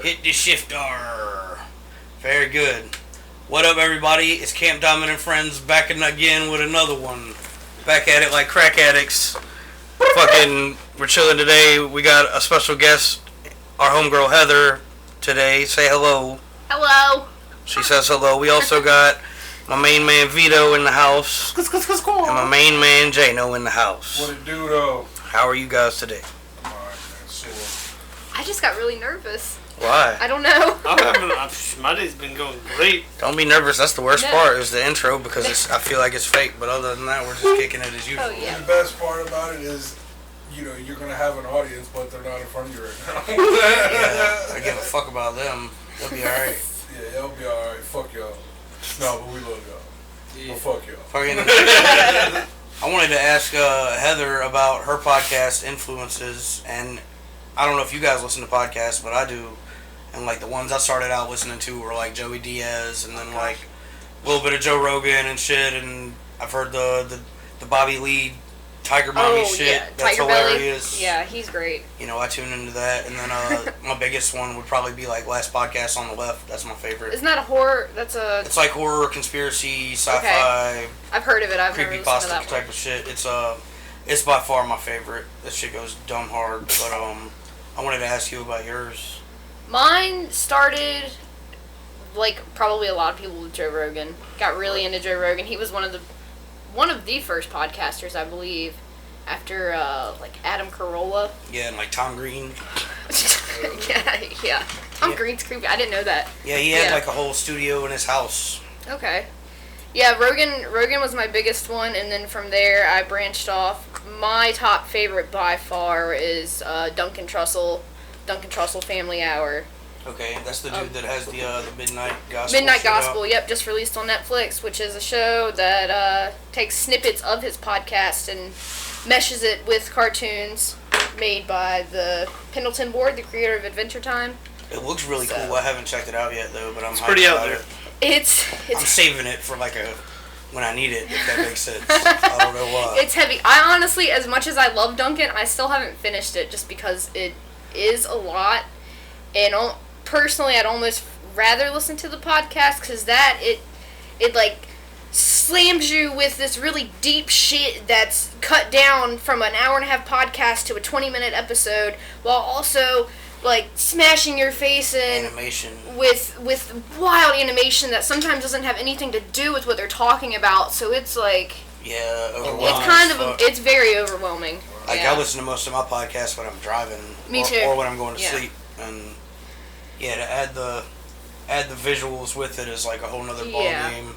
Hit the shifter. Very good. What up, everybody? It's Camp Diamond and Friends back again with another one. Back at it like crack addicts. We're chilling today. We got a special guest, our homegirl Heather, today. Say hello. Hello. She says hello. We also got my main man Vito in the house. And my main man Jano in the house. What it do, though? How are you guys today? I'm alright, man. Sore. I just got really nervous. Why? I don't know. My day's been going great. Don't be nervous. That's the worst part is the intro because I feel like it's fake. But other than that, we're just kicking it as usual. Oh, yeah. The best part about it is, you're going to have an audience, but they're not in front of you right now. Yeah, I give a fuck about them. They'll be alright. Yeah, they'll be alright. Fuck y'all. No, but we love y'all. Yeah. Well, fuck y'all. I wanted to ask Heather about her podcast influences, and I don't know if you guys listen to podcasts, but I do. And like the ones I started out listening to were like Joey Diaz, and then like a little bit of Joe Rogan and shit. And I've heard the Bobby Lee Tiger Mommy shit. Yeah. That's Tiger hilarious. Belly. Yeah, he's great. You know, I tune into that, and then my biggest one would probably be like Last Podcast on the Left. That's my favorite. Isn't that a horror? It's like horror, conspiracy, sci-fi. Okay. I've heard of it. I've never listened to that creepypasta type of shit. It's by far my favorite. That shit goes dumb hard. But I wanted to ask you about yours. Mine started like probably a lot of people with Joe Rogan. Got really into Joe Rogan. He was one of the first podcasters, I believe, after like Adam Carolla. Yeah, and like Tom Green. yeah. Tom Green's creepy. I didn't know that. Yeah, he had like a whole studio in his house. Okay. Yeah, Rogan was my biggest one, and then from there I branched off. My top favorite by far is Duncan Trussell Family Hour. Okay, that's the dude that has the Midnight Gospel. Midnight Gospel, yep, just released on Netflix, which is a show that takes snippets of his podcast and meshes it with cartoons made by the Pendleton Board, the creator of Adventure Time. It looks really cool. I haven't checked it out yet though, but it's pretty out there. It's I'm saving it for like when I need it, if that makes sense. I don't know why. It's heavy. I honestly, as much as I love Duncan, I still haven't finished it just because it is a lot. And personally, I'd almost rather listen to the podcast because it like slams you with this really deep shit that's cut down from an hour and a half podcast to a 20-minute episode, while also like smashing your face in animation with wild animation that sometimes doesn't have anything to do with what they're talking about. So it's like it's very overwhelming. Like I listen to most of my podcasts when I'm driving, Me too. or when I'm going to sleep, and to add the visuals with it is like a whole nother ball game.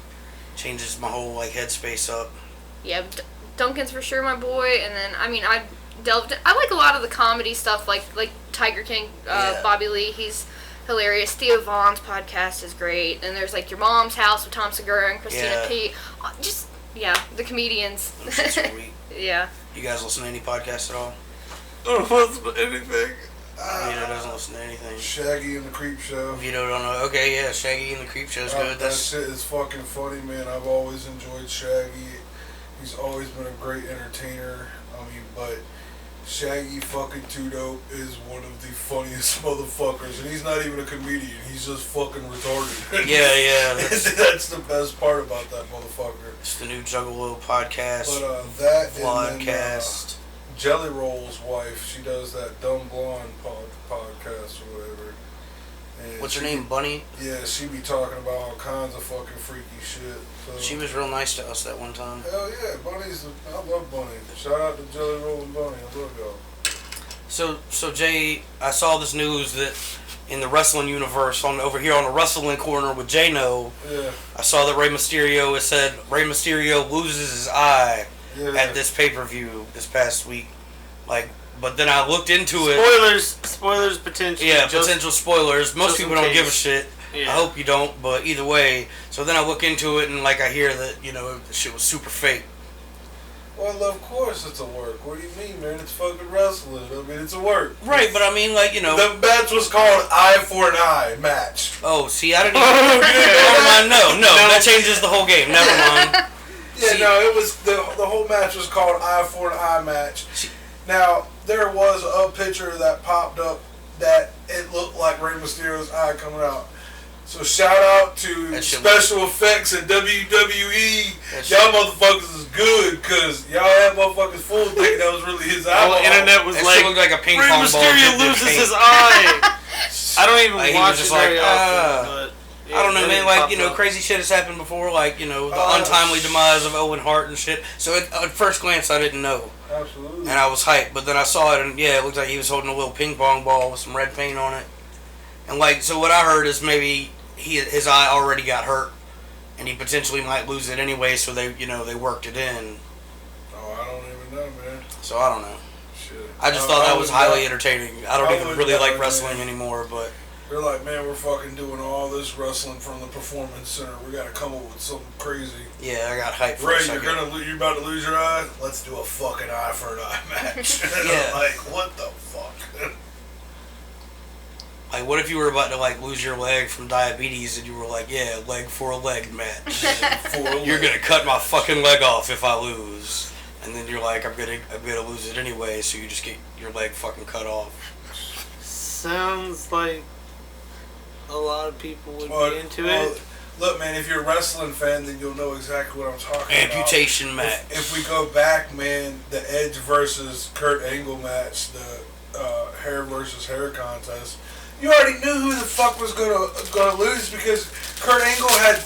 Changes my whole like headspace up. Yeah, Duncan's for sure my boy, and then I like a lot of the comedy stuff, like Tiger King, Bobby Lee. He's hilarious. Theo Vaughn's podcast is great, and there's like Your Mom's House with Tom Segura and Christina P. The comedians. Sweet. Yeah. You guys listen to any podcasts at all? I don't listen to anything. Vito doesn't listen to anything. Shaggy and the Creep Show. Vito don't know. Okay, yeah, Shaggy and the Creep Show's good. That shit is fucking funny, man. I've always enjoyed Shaggy. He's always been a great entertainer. But Shaggy fucking Too Dope is one of the funniest motherfuckers, and he's not even a comedian. He's just fucking retarded. Yeah. That's the best part about that motherfucker. It's the new Juggalo podcast. But that Vlogcast. Jelly Roll's wife, she does that Dumb Blonde podcast or whatever. And what's her name, Bunny? Yeah, she be talking about all kinds of fucking freaky shit. So. She was real nice to us that one time. Hell yeah, I love Bunny. Shout out to Jelly Roll and Bunny. I love y'all. So Jay, I saw this news that in the wrestling universe, over here on the wrestling corner with Jano, I saw that Rey Mysterio has said Rey Mysterio loses his eye at this pay-per-view this past week. But then I looked into it. Spoilers potential. Yeah, potential spoilers. Most people don't give a shit. Yeah. I hope you don't, but either way. So then I look into it and I hear that, the shit was super fake. Well, of course it's a work. What do you mean, man? It's fucking wrestling. It's a work. Right, but The match was called Eye for an Eye match. Oh, see, I didn't even... Never mind, no, that changes the whole game. Never mind. It was... The whole match was called Eye for an Eye match. Now, there was a picture that popped up that it looked like Rey Mysterio's eye coming out. So shout out to special effects at WWE. Y'all motherfuckers is good, cause y'all had motherfuckers fooled thinking that was really his eye. All the internet was like, looked like a ping Rey pong Mysterio ball loses his eye. I don't even watch it very often, but yeah, I don't know, man. Like, you know, crazy shit has happened before. Like, you know, the untimely demise of Owen Hart and shit. So at first glance, I didn't know. Absolutely. And I was hyped, but then I saw it, and yeah, it looked like he was holding a little ping pong ball with some red paint on it. And like, so what I heard is maybe his eye already got hurt, and he potentially might lose it anyway. So they worked it in. Oh, I don't even know, man. So I don't know. Shit. I just thought that was highly entertaining. I don't even really like wrestling anymore, but they're like, man, we're fucking doing all this wrestling from the performance center. We got to come up with something crazy. yeah, I got hyped for Ray, a second. you're about to lose your eye. Let's do a fucking eye for an eye match. Yeah. Like, what the fuck? Like, what if you were about to like lose your leg from diabetes, and you were like, yeah, leg for a leg match. You're gonna cut my fucking leg off if I lose, and then you're like, I'm gonna lose it anyway, so you just get your leg fucking cut off. Sounds like a lot of people would be into it. Look, man, if you're a wrestling fan, then you'll know exactly what I'm talking about. Amputation match. If we go back, man, the Edge versus Kurt Angle match, the hair versus hair contest, you already knew who the fuck was gonna lose because Kurt Angle had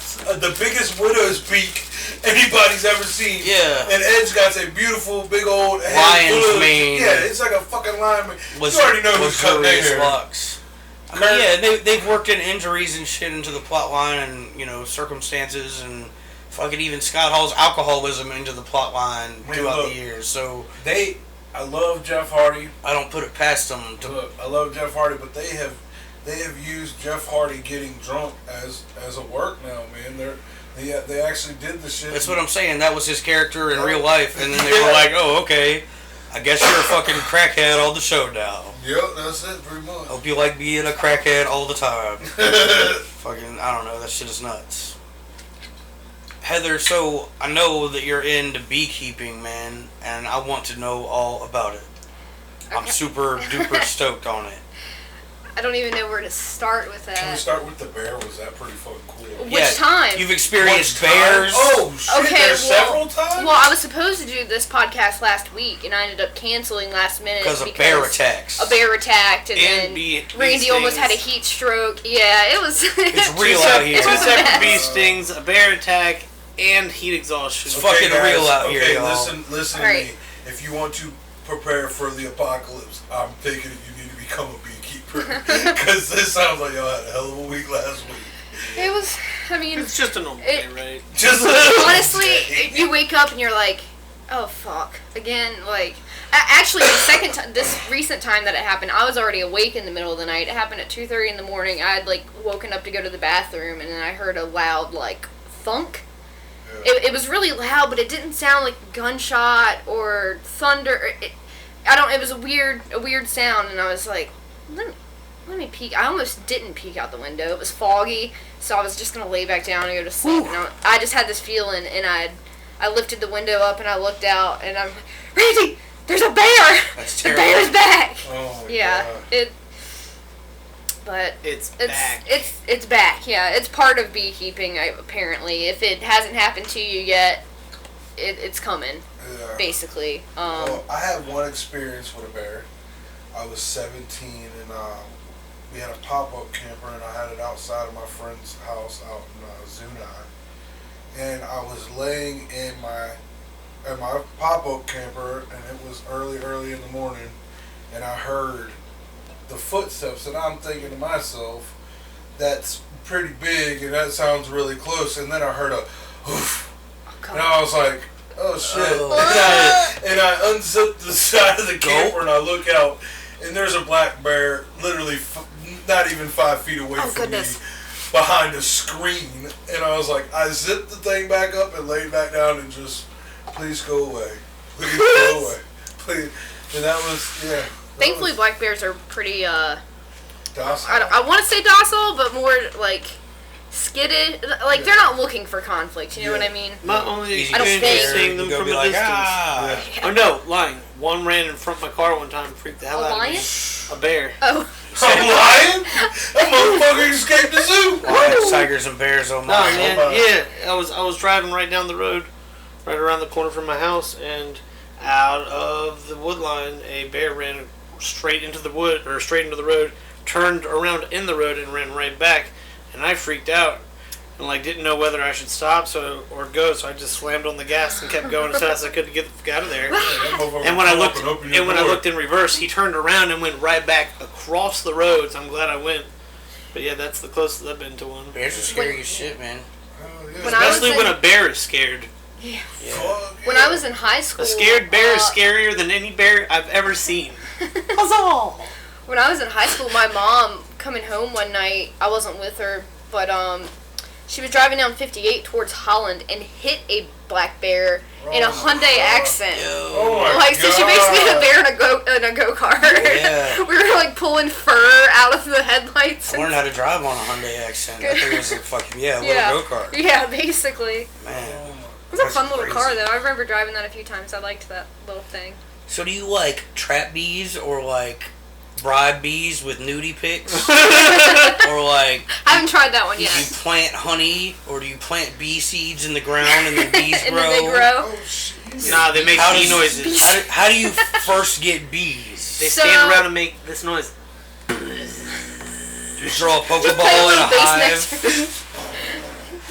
the biggest widow's peak anybody's ever seen. Yeah. And Edge got a beautiful big old lion's mane. Yeah, it's like a fucking lion mane. You already know who's cutting their hair. Lux. I mean, yeah, they've worked in injuries and shit into the plot line and, you know, circumstances and fucking even Scott Hall's alcoholism into the plot line throughout the years. So I love Jeff Hardy. I don't put it past them to Look, I love Jeff Hardy, but they have used Jeff Hardy getting drunk as a work now, man. They actually did the shit. That's what I'm saying. That was his character in real life, and then they were like, "Oh, okay. I guess you're a fucking crackhead on the show now." Yep, that's it, pretty much. Hope you like being a crackhead all the time. Fucking, I don't know. That shit is nuts. Heather, so I know that you're into beekeeping, man, and I want to know all about it. Okay. I'm super duper stoked on it. I don't even know where to start with that. Can we start with the bear? Was that pretty fucking cool? Which time? You've experienced bears? Oh, shit, okay, several times? Well, I was supposed to do this podcast last week, and I ended up canceling last minute because of bear attacks. A bear attacked, and then Randy almost had a heat stroke. Yeah, it was... It's real out here. 2 separate bee stings, a bear attack, and heat exhaustion. It's fucking guys, real out here, y'all. Listen to me. If you want to prepare for the apocalypse, I'm thinking you need to become a beekeeper. Because this sounds like y'all had a hell of a week last week. It was, I mean... It's just a normal day, right? Honestly, you wake up and you're like, oh, fuck. Again, like... Actually, this recent time that it happened, I was already awake in the middle of the night. It happened at 2:30 in the morning. I had, like, woken up to go to the bathroom, and then I heard a loud, like, thunk. Yeah. It was really loud, but it didn't sound like a gunshot or thunder. It was a weird sound, and I was like, let me peek. I almost didn't peek out the window. It was foggy, so I was just going to lay back down and go to sleep. And I just had this feeling, and I lifted the window up, and I looked out, and I'm like, Randy, there's a bear! That's terrible. The bear's back! Oh, my God. But it's back. It's back, yeah. It's part of beekeeping, apparently. If it hasn't happened to you yet, it's coming, basically. Well, I had one experience with a bear. I was 17, and we had a pop-up camper, and I had it outside of my friend's house out in Zuni. And I was laying in my pop-up camper, and it was early in the morning, and I heard the footsteps, and I'm thinking to myself, that's pretty big, and that sounds really close, and then I heard a oof, and I was like, oh shit, and I unzipped the side of the camper, and I look out, and there's a black bear literally not even 5 feet away from me behind a screen, and I was like, I zipped the thing back up and laid back down and just, please go away, please go away, please, and that was, yeah. Thankfully, black bears are pretty, docile. I want to say docile, but more, like, skidded. Like, they're not looking for conflict, you know what I mean? Not only I don't think. seeing them from a distance. Oh, no, lying. One ran in front of my car one time and freaked the hell out of me. A bear. Oh. I'm lying? That motherfucker escaped the zoo. Lions, tigers, and bears on No, my man. Yeah, I was driving right down the road, right around the corner from my house, and out of the wood line, a bear ran straight into the road, turned around in the road, and ran right back. And I freaked out and didn't know whether I should stop or go. So I just slammed on the gas and kept going as fast as I could to get the fuck out of there. And when I looked in reverse, he turned around and went right back across the road. So I'm glad I went. But yeah, that's the closest I've been to one. Bears are scary as shit, man. Especially when a bear is scared. Yeah. When I was in high school, a scared bear is scarier than any bear I've ever seen. Huzzah! When I was in high school, my mom coming home one night, I wasn't with her, but she was driving down 58 towards Holland and hit a black bear in a Hyundai Accent. So she basically hit a bear in a go-kart. Yeah. We were pulling fur out of the headlights. I learned how to drive on a Hyundai Accent. I think it was a fucking little go-kart. Yeah, basically. Man. It was a fun little car though. I remember driving that a few times. I liked that little thing. So do you trap bees or bribe bees with nudie pics? Or I haven't tried that one yet. Do you plant honey or do you plant bee seeds in the ground and the bees and grow? then they grow. Oh, shit. Nah, they make bee noises. How do you first get bees? They stand around and make this noise. You throw a Pokeball in a hive.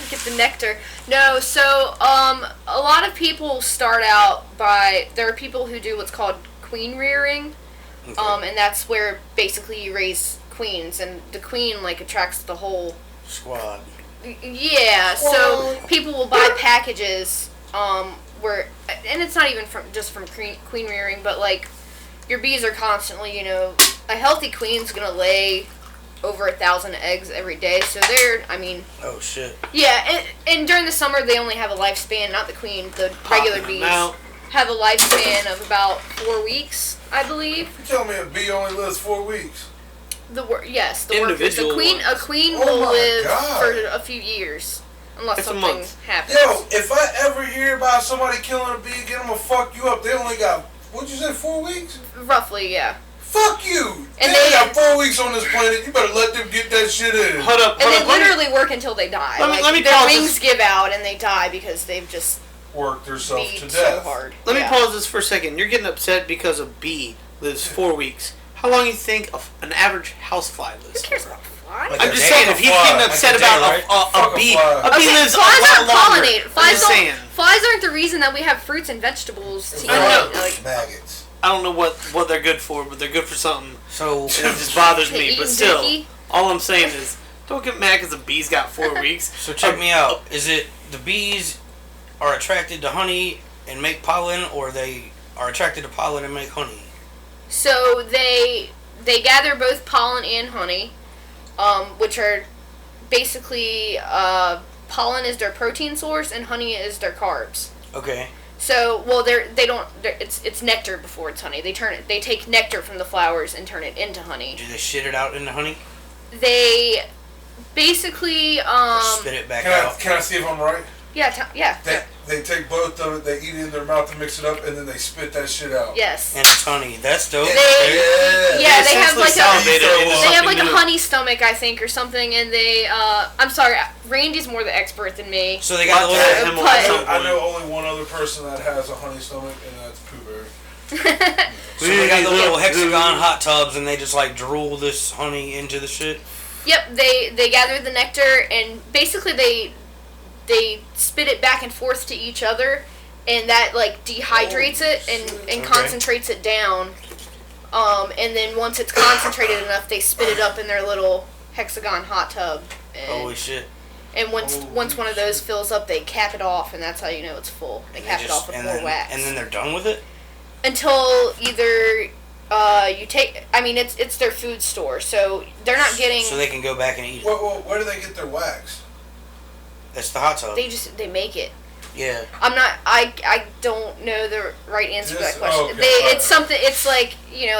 Get the nectar. No, so a lot of people start out there are people who do what's called queen rearing. Okay. And that's where basically you raise queens, and the queen attracts the whole squad. Yeah, so people will buy packages where, and it's not even from queen rearing, but your bees are constantly, a healthy queen's gonna lay over 1,000 eggs every day, so oh shit. Yeah, and during the summer they only have a lifespan, not the queen, the regular bees have a lifespan of about 4 weeks, I believe. You tell me a bee only lives 4 weeks? The workers. A queen will live for a few years, unless something happens. Yo, if I ever hear about somebody killing a bee, get them to fuck you up. They only got, what'd you say, 4 weeks? Roughly, yeah. Fuck you! And they got 4 weeks on this planet. You better let them get that shit in. Hold up. And they literally work until they die. Let me their wings give out and they die because they've just worked themselves to death. So hard. Let me pause this for a second. You're getting upset because a bee lives 4 weeks. How long do you think an average housefly lives? Who cares about flies? I'm just saying, if he's getting upset about a bee, a bee lives a lot longer. Flies aren't the reason that we have fruits and vegetables to eat. Maggots. I don't know what they're good for, but they're good for something. So it just bothers me. But still, all I'm saying is, don't get mad because a bee's got 4 weeks. So check me out. Is it the bees are attracted to honey and make pollen, or they are attracted to pollen and make honey? So they gather both pollen and honey, which are basically pollen is their protein source and honey is their carbs. Okay. So it's nectar before it's honey. They take nectar from the flowers and turn it into honey. Do they shit it out into honey? They basically or spit it back out. Can I see if I'm right? Yeah. They take both of it, they eat it in their mouth and mix it up, and then they spit that shit out. Yes. And it's honey. That's dope. They have a honey stomach, I think, or something, and they I'm sorry, Randy's more the expert than me. So they got a little I know only one other person that has a honey stomach, and that's Pooh Bear. So they got the little hexagon hot tubs, and they just drool this honey into the shit? Yep, they gather the nectar, and basically they spit it back and forth to each other, and that dehydrates it and concentrates it down. And then once it's concentrated enough, they spit it up in their little hexagon hot tub. Holy shit. And once one of those fills up, they cap it off, and that's how you know it's full. They cap it off with more wax. And then they're done with it? Until either you take... I mean, it's their food store, so they're not getting... So they can go back and eat it. Well, where do they get their wax? That's the hot tub. They make it. Yeah. I don't know the right answer to that question. Okay, it's something. It's like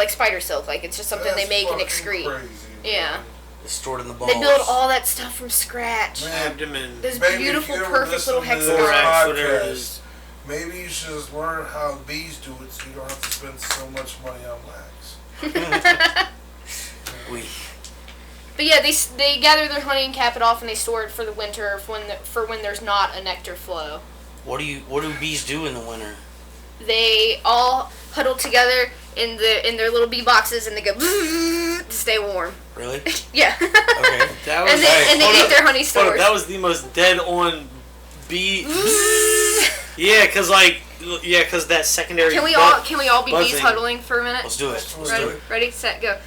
spider silk. It's just something they make and excrete. Crazy, yeah. It's stored in the balls. They build all that stuff from scratch. Abdomen. Those beautiful, perfect little hexagons. Whatever it is. Maybe you should just learn how bees do it, so you don't have to spend so much money on wax. We. But yeah, they gather their honey and cap it off, and they store it for the winter for when there's not a nectar flow. What do bees do in the winter? They all huddle together in their little bee boxes, and they go to stay warm. Really? Yeah. Okay. That was, and they eat their honey stores. That was the most dead on bee. Yeah, cause that secondary. Can we all be buzzing. bees huddling for a minute? Let's do it. Ready, set, go.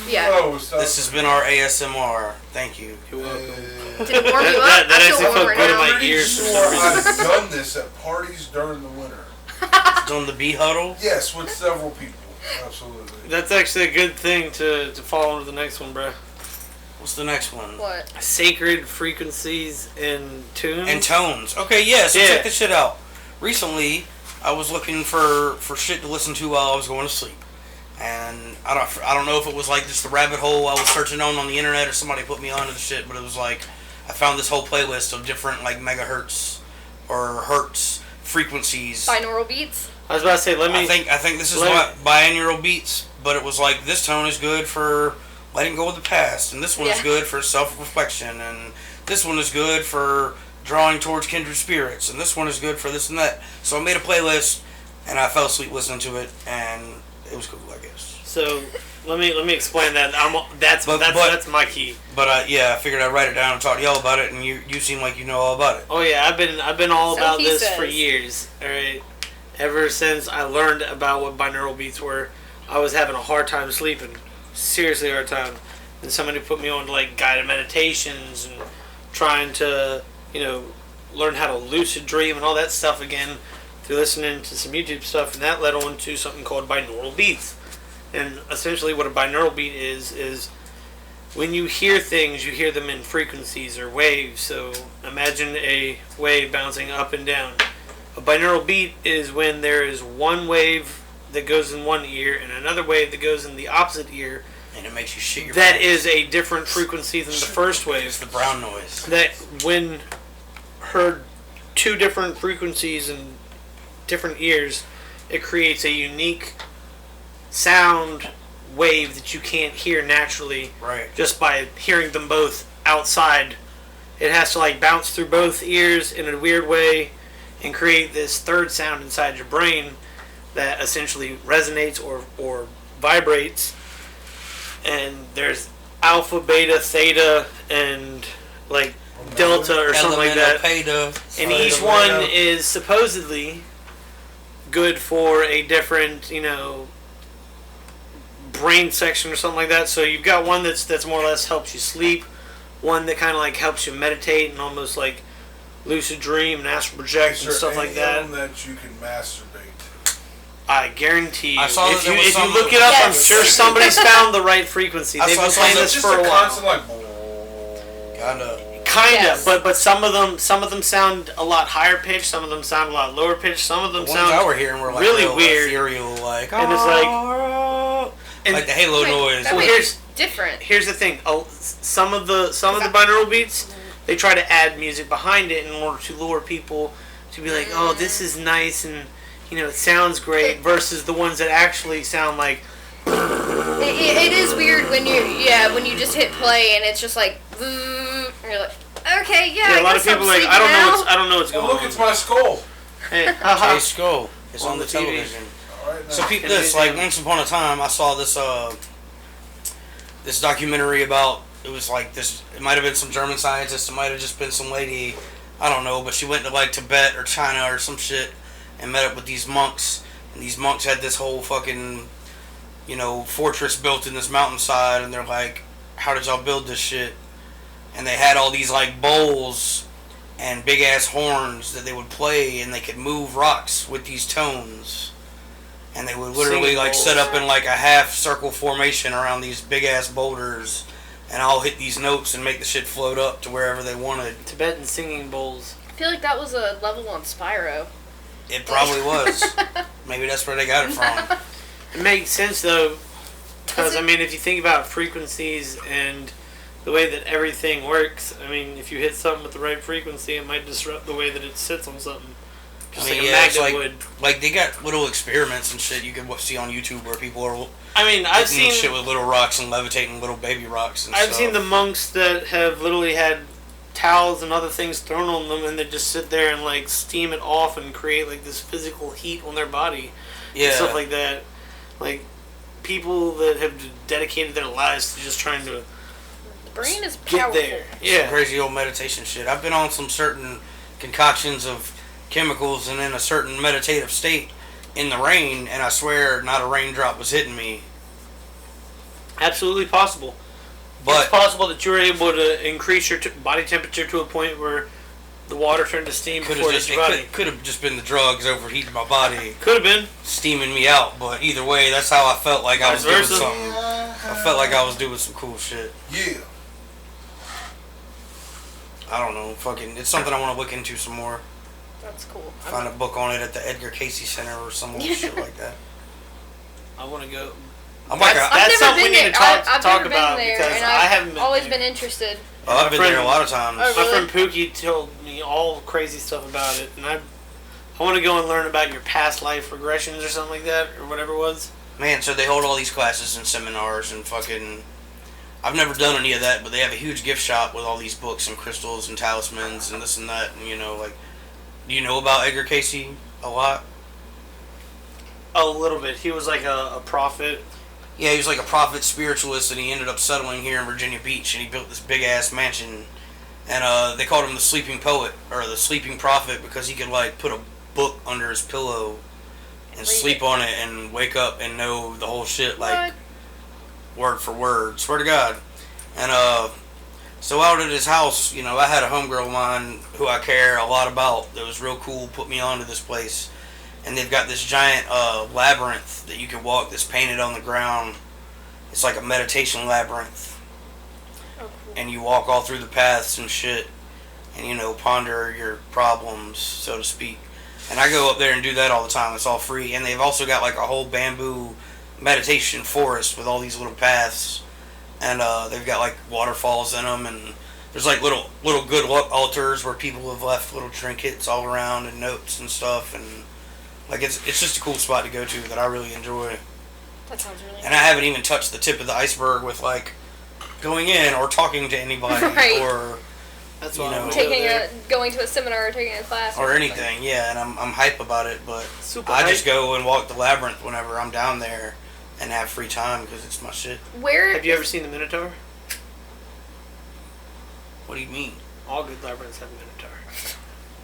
Yeah. Oh, This has been our ASMR. Thank you. You're welcome. Did it warm you up? That I actually feel felt warmer good in now. my pretty ears for sure some reason. I've done this at parties during the winter. Doing the bee huddle. Yes, with several people. Absolutely. That's actually a good thing to follow into the next one, bro. What's the next one? What? Sacred frequencies and tunes. And tones. Okay, yeah. So Yeah. check this shit out. Recently, I was looking for shit to listen to while I was going to sleep, and I don't know if it was like just the rabbit hole I was searching on the internet or somebody put me onto the shit, but it was like I found this whole playlist of different like megahertz or hertz frequencies. Binaural beats? I was about to say, I think this is biannual beats, but it was like this tone is good for letting go of the past, and this one is Yeah. good for self-reflection, and this one is good for drawing towards kindred spirits, and this one is good for this and that. So I made a playlist, and I fell asleep listening to it, and it was cool, I guess. So let me explain that. That's my key. But I figured I'd write it down and talk to y'all about it, and you seem like you know all about it. Oh yeah, I've been all So about he this for says. years. All right, ever since I learned about what binaural beats were, I was having a hard time sleeping. Seriously hard time. And somebody put me on to like guided meditations and trying to learn how to lucid dream and all that stuff again through listening to some YouTube stuff, and that led on to something called binaural beats. And essentially what a binaural beat is when you hear things, you hear them in frequencies or waves. So imagine a wave bouncing up and down. A binaural beat is when there is one wave that goes in one ear and another wave that goes in the opposite ear. And it makes you shit your That pants. is a different frequency than the first wave. It's the brown noise. That when heard two different frequencies in different ears, it creates a unique sound wave that you can't hear naturally Right. just by hearing them both outside. It has to like bounce through both ears in a weird way and create this third sound inside your brain that essentially resonates or vibrates. And there's alpha, beta, theta, and like delta or something like that. And each one is supposedly good for a different, brain section or something like that. So you've got one that's more or less helps you sleep, one that kind of like helps you meditate and almost like lucid dream and astral project and stuff like that. That you can masturbate. I guarantee you. I saw if that there you was some look it up, Yes. I'm sure somebody's found the right frequency. I They've saw been playing something- this Just for a a while. constant like. Kinda. Yes. But some of them sound a lot higher pitched. Some of them sound a lot lower pitched. Some of them The ones I sound were hearing were like really real weird. ethereal, like And it's like- and like the halo Wait, noise. that Well, makes here's- it different. Here's the thing. Some of the binaural beats, they try to add music behind it in order to lure people to be like, oh, this is nice and it sounds great. Versus the ones that actually sound like. It is weird when you just hit play and it's just like, and you're like, okay, Yeah, a lot of people are like, I don't know what's going Oh, look, on. it's my skull. Hey, Jay Skull is On on the the TV. television. All right, now. So peep this, like once upon a time I saw this this documentary about, it was like this, it might have been some German scientist, it might have just been some lady, I don't know, but she went to like Tibet or China or some shit and met up with these monks, and these monks had this whole fucking fortress built in this mountainside, and they're like, how did y'all build this shit? And they had all these like bowls and big ass horns that they would play, and they could move rocks with these tones. And they would literally Singing like bowls. set up in like a half circle formation around these big ass boulders, and I'll hit these notes and make the shit float up to wherever they wanted. Tibetan singing bowls. I feel like that was a level on Spyro. It probably was. Maybe that's where they got it from. It makes sense though, because Is it- if you think about frequencies and the way that everything works, if you hit something with the right frequency, it might disrupt the way that it sits on something. Just I mean, like a yeah, it's magnet like, would. like they got little experiments and shit you can see on YouTube where people are I mean, I've hitting seen shit with little rocks and levitating little baby rocks and I've stuff. seen the monks that have literally had towels and other things thrown on them, and they just sit there and like steam it off and create like this physical heat on their body. Yeah. And stuff like that. Like people that have dedicated their lives to just trying to The brain is get powerful. there. Some Yeah. crazy old meditation shit. I've been on some certain concoctions of chemicals and in a certain meditative state in the rain, and I swear not a raindrop was hitting me. Absolutely possible. But It's possible that you were able to increase your body temperature to a point where the water turned to steam before it hit your body. could have just been the drugs overheating my body, Could have been. steaming me out. But either way, that's how I felt like I was Vice doing versa. something. I felt like I was doing some cool shit. Yeah. I don't know, fucking. It's something I want to look into some more. That's cool. Find a book on it at the Edgar Casey Center or some shit like that. I want to go. I'm like, I've That's never something been we need there. to talk I've talk never about been there, because and I haven't been always there. been interested. I've been My there a friend- lot of times. Oh, My really? friend Pookie told me all crazy stuff about it, and I want to go and learn about your past life regressions or something like that, or whatever it was. Man, so they hold all these classes and seminars and fucking. I've never done any of that, but they have a huge gift shop with all these books and crystals and talismans and this and that. And you know, like, do you know about Edgar Casey a lot? A little bit. He was like a prophet. Yeah, he was like a prophet spiritualist, and he ended up settling here in Virginia Beach, and he built this big ass mansion. And they called him the Sleeping Poet or the Sleeping Prophet because he could like put a book under his pillow and Read sleep it. on it and wake up and know the whole shit like What? word for word. Swear to God. And so out at his house, you know, I had a homegirl of mine who I care a lot about that was real cool, put me onto this place. And they've got this giant labyrinth that you can walk that's painted on the ground. It's like a meditation labyrinth. Oh, cool. And you walk all through the paths and shit. And, you know, ponder your problems, so to speak. And I go up there and do that all the time. It's all free. And they've also got like a whole bamboo meditation forest with all these little paths. And they've got like waterfalls in them. And there's like little good luck altars where people have left little trinkets all around and notes and stuff. And like it's just a cool spot to go to that I really enjoy. That sounds really And I haven't even touched the tip of the iceberg with like going in or talking to anybody Right. or That's You why know. I'm going to a seminar or taking a class or anything. Yeah, and I'm hype about it, but Super I hype. just go and walk the labyrinth whenever I'm down there and have free time because it's my shit. Where Have you ever seen the Minotaur? What do you mean? All good labyrinths have a Minotaur.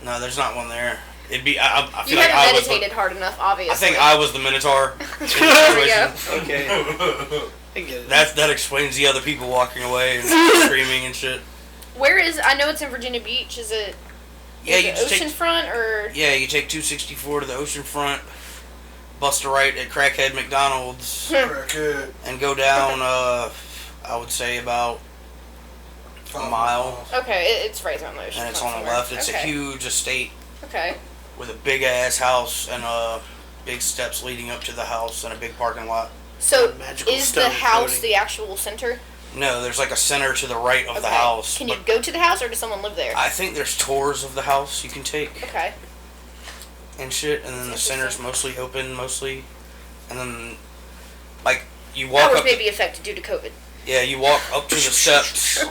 No, there's not one there. It'd be I you feel like I haven't was. meditated hard enough, obviously. I think I was the Minotaur. in the There we go. situation. Okay. I get it. That explains the other people walking away and screaming and shit. Where is? I know it's in Virginia Beach. Is it? Yeah, is you it just take oceanfront or? Yeah, you take 264 to the ocean front, bust a right at Crackhead McDonald's, Crackhead. and go down, I would say about a mile. Okay, it's right on the ocean. And it's front on the somewhere. left. It's a Okay. huge estate Okay. with a big ass house and big steps leading up to the house and a big parking lot. So Magical is the stone house coating. the actual center? No, there's like a center to the right of the Okay. house. Can you but go to the house or does someone live there? I think there's tours of the house you can take Okay. and shit, and then the That's center's interesting. mostly open, and then like you walk Hours up. may be affected due to COVID. Yeah, you walk up to the steps,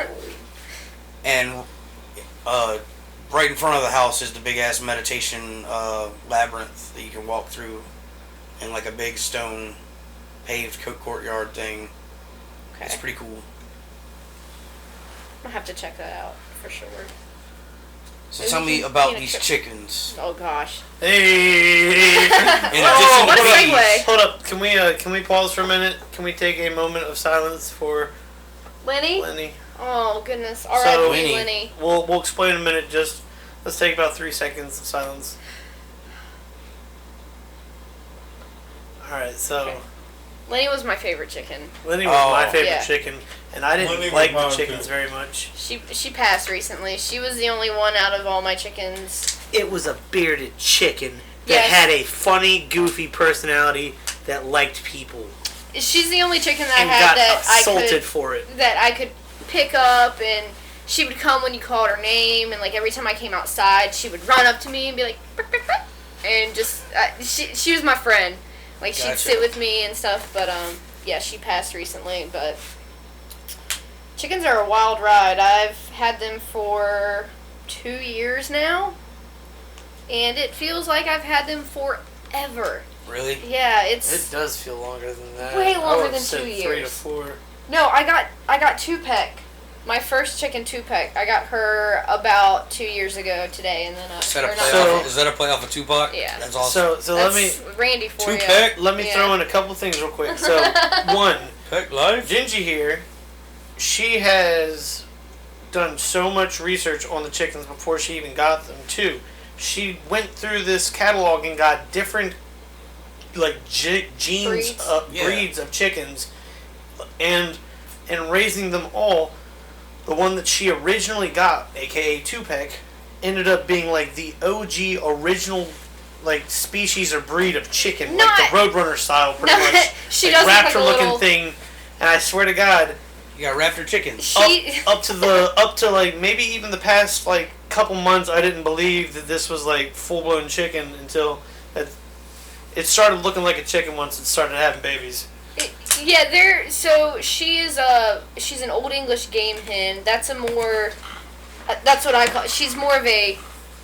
and right in front of the house is the big ass meditation labyrinth that you can walk through, in like a big stone paved courtyard thing. Okay. It's pretty cool. I'll have to check that out for sure. So Maybe tell we me can about plan a these trip. chickens. Oh gosh. Hey. In Oh, addition what to a these, segue. Hold up. Can we pause for a minute? Can we take a moment of silence for Lenny? Lenny? Oh goodness. So, R.I.P. Lenny. Lenny. We'll explain in a minute. Just let's take about 3 seconds of silence. All right. So Okay. Lenny was my favorite chicken. Lenny was Oh. my favorite Yeah. chicken, and I didn't Lenny was like the mine, chickens too. very much. She passed recently. She was the only one out of all my chickens. It was a bearded chicken that Yes. had a funny, goofy personality that liked people She's the only chicken that I and had got that assaulted for it. I could pick up, and she would come when you called her name, and like every time I came outside, she would run up to me and be like, "Brick, brick, brick." and just she was my friend. Like she'd Gotcha. sit with me and stuff. But yeah, she passed recently. But chickens are a wild ride. I've had them for 2 years now, and it feels like I've had them forever. Really? Yeah, It it's does feel longer than that. way I longer would've than said 2 3 years. to 4. No, I got two-peck. My first chicken two-peck. I got her about 2 years ago today, and then Is that a or not- playoff? Is that a playoff of Tupac? Yeah. That's awesome. So let me That's Randy for you. Two-peck? let me Yeah. throw in a couple things real quick. So one, Peck life. Gingy here, she has done so much research on the chickens before she even got them. Two, she went through this catalog and got different like genes Breeds. breeds of chickens, and raising them all. The one that she originally got, aka two-peck, ended up being like the OG original like species or breed of chicken, No, like the Roadrunner style, pretty No, much. she like doesn't have raptor a looking little- thing. And I swear to God, You got raptor chickens. She up to like maybe even the past like couple months, I didn't believe that this was like full blown chicken until it started looking like a chicken once it started having babies. Yeah, so she's an Old English game hen. That's a more that's what I call. She's more of a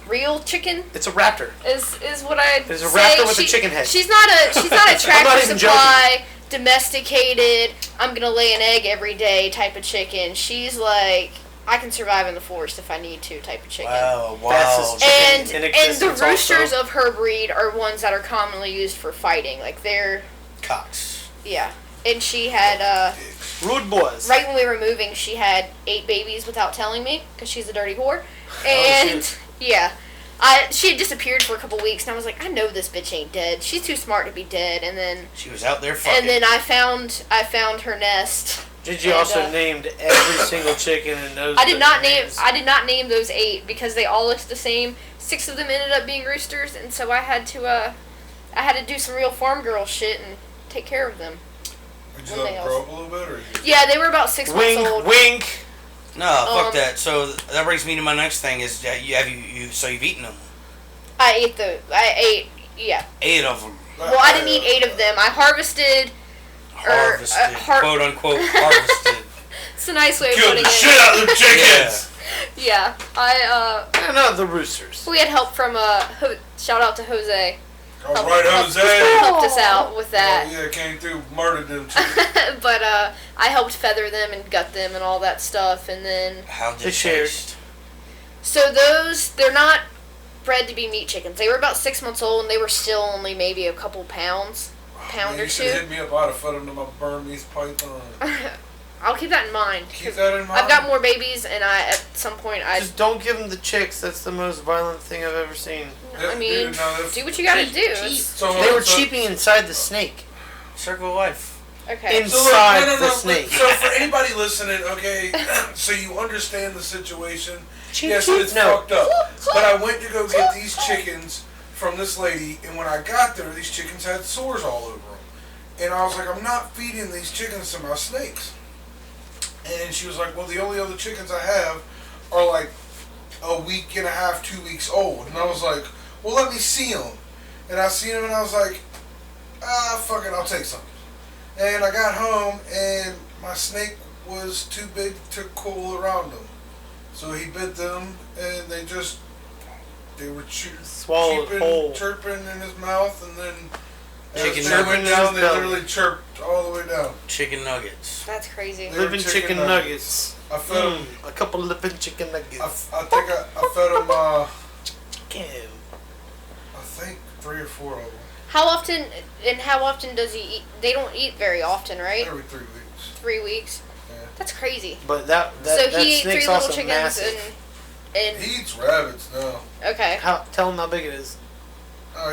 real chicken. It's a raptor. Is what I It's a say. raptor with a chicken head. She's not a I'm tractor not even supply domesticated. I'm gonna lay an egg every day type of chicken. She's like I can survive in the forest if I need to type of chicken. Wow, Fastest wow. chicken. And in and the existence roosters also. of her breed are ones that are commonly used for fighting. Like they're Cocks. yeah. And she had Rude boys. right when we were moving, she had 8 babies without telling me because she's a dirty whore. And shit. yeah, she had disappeared for a couple weeks, and I was like, I know this bitch ain't dead. She's too smart to be dead. And then She was out there fucking. and then I found her nest. Gigi And, also named every single chicken and those. I did not name those 8 because they all looked the same. 6 of them ended up being roosters, and so I had to do some real farm girl shit and take care of them. Did you When let they them grow up a little bit, or you Yeah, they were about 6 months Wink, old. wink. No, fuck that. So that brings me to my next thing. Is that you've eaten them? I ate, yeah. 8 of them. Well, I didn't eat 8 of them. I harvested. Harvested, quote unquote, harvested. It's a nice way of Killed putting the it. shit out of the chickens. Yeah, And not the roosters. we had help from shout out to Jose. All right, Jose. Helped us out with that. Oh, yeah, came through, murdered them chickens. But I helped feather them and gut them and all that stuff, and then How did They it shared. taste? so they're not bred to be meat chickens. They were about 6 months old, and they were still only maybe a couple pound Man, or you should 2. hit me up. I'd have fed them to my Burmese python. I'll keep that in mind. Keep that in mind. I've got more babies, and at some point Just don't give them the chicks. That's the most violent thing I've ever seen. I mean, Dude, no, that's- do what you gotta do. It's- So, They were so- cheeping inside the snake. Circle of life. Okay. In- So look, inside no, the snake. So for anybody listening, okay, so you understand the situation. Cheep, Yes, cheep. it's No. fucked up. But I went to go get these chickens from this lady, and when I got there, these chickens had sores all over them. And I was like, I'm not feeding these chickens to my snakes. And she was like, well, the only other chickens I have are like a week and a half, 2 weeks old. And I was like, well, let me see them. And I seen them, and I was like, fuck it, I'll take some. And I got home, and my snake was too big to coil around them. So he bit them, and they were Swallowed whole. chirping in his mouth, and then as Chicken they nuggets. went down, they Belly. literally chirped all the way down. Chicken nuggets. That's crazy. They were Living chicken nuggets. I fed them. A couple living chicken I nuggets. think I fed them. Chicken. I think 3 or 4 of them How often does he eat? They don't eat very often, right? every 3 weeks. 3 weeks. Yeah. That's crazy. But that So that he ate 3 snake's little also chickens massive. and He eats rabbits now. okay. Tell him how big it is.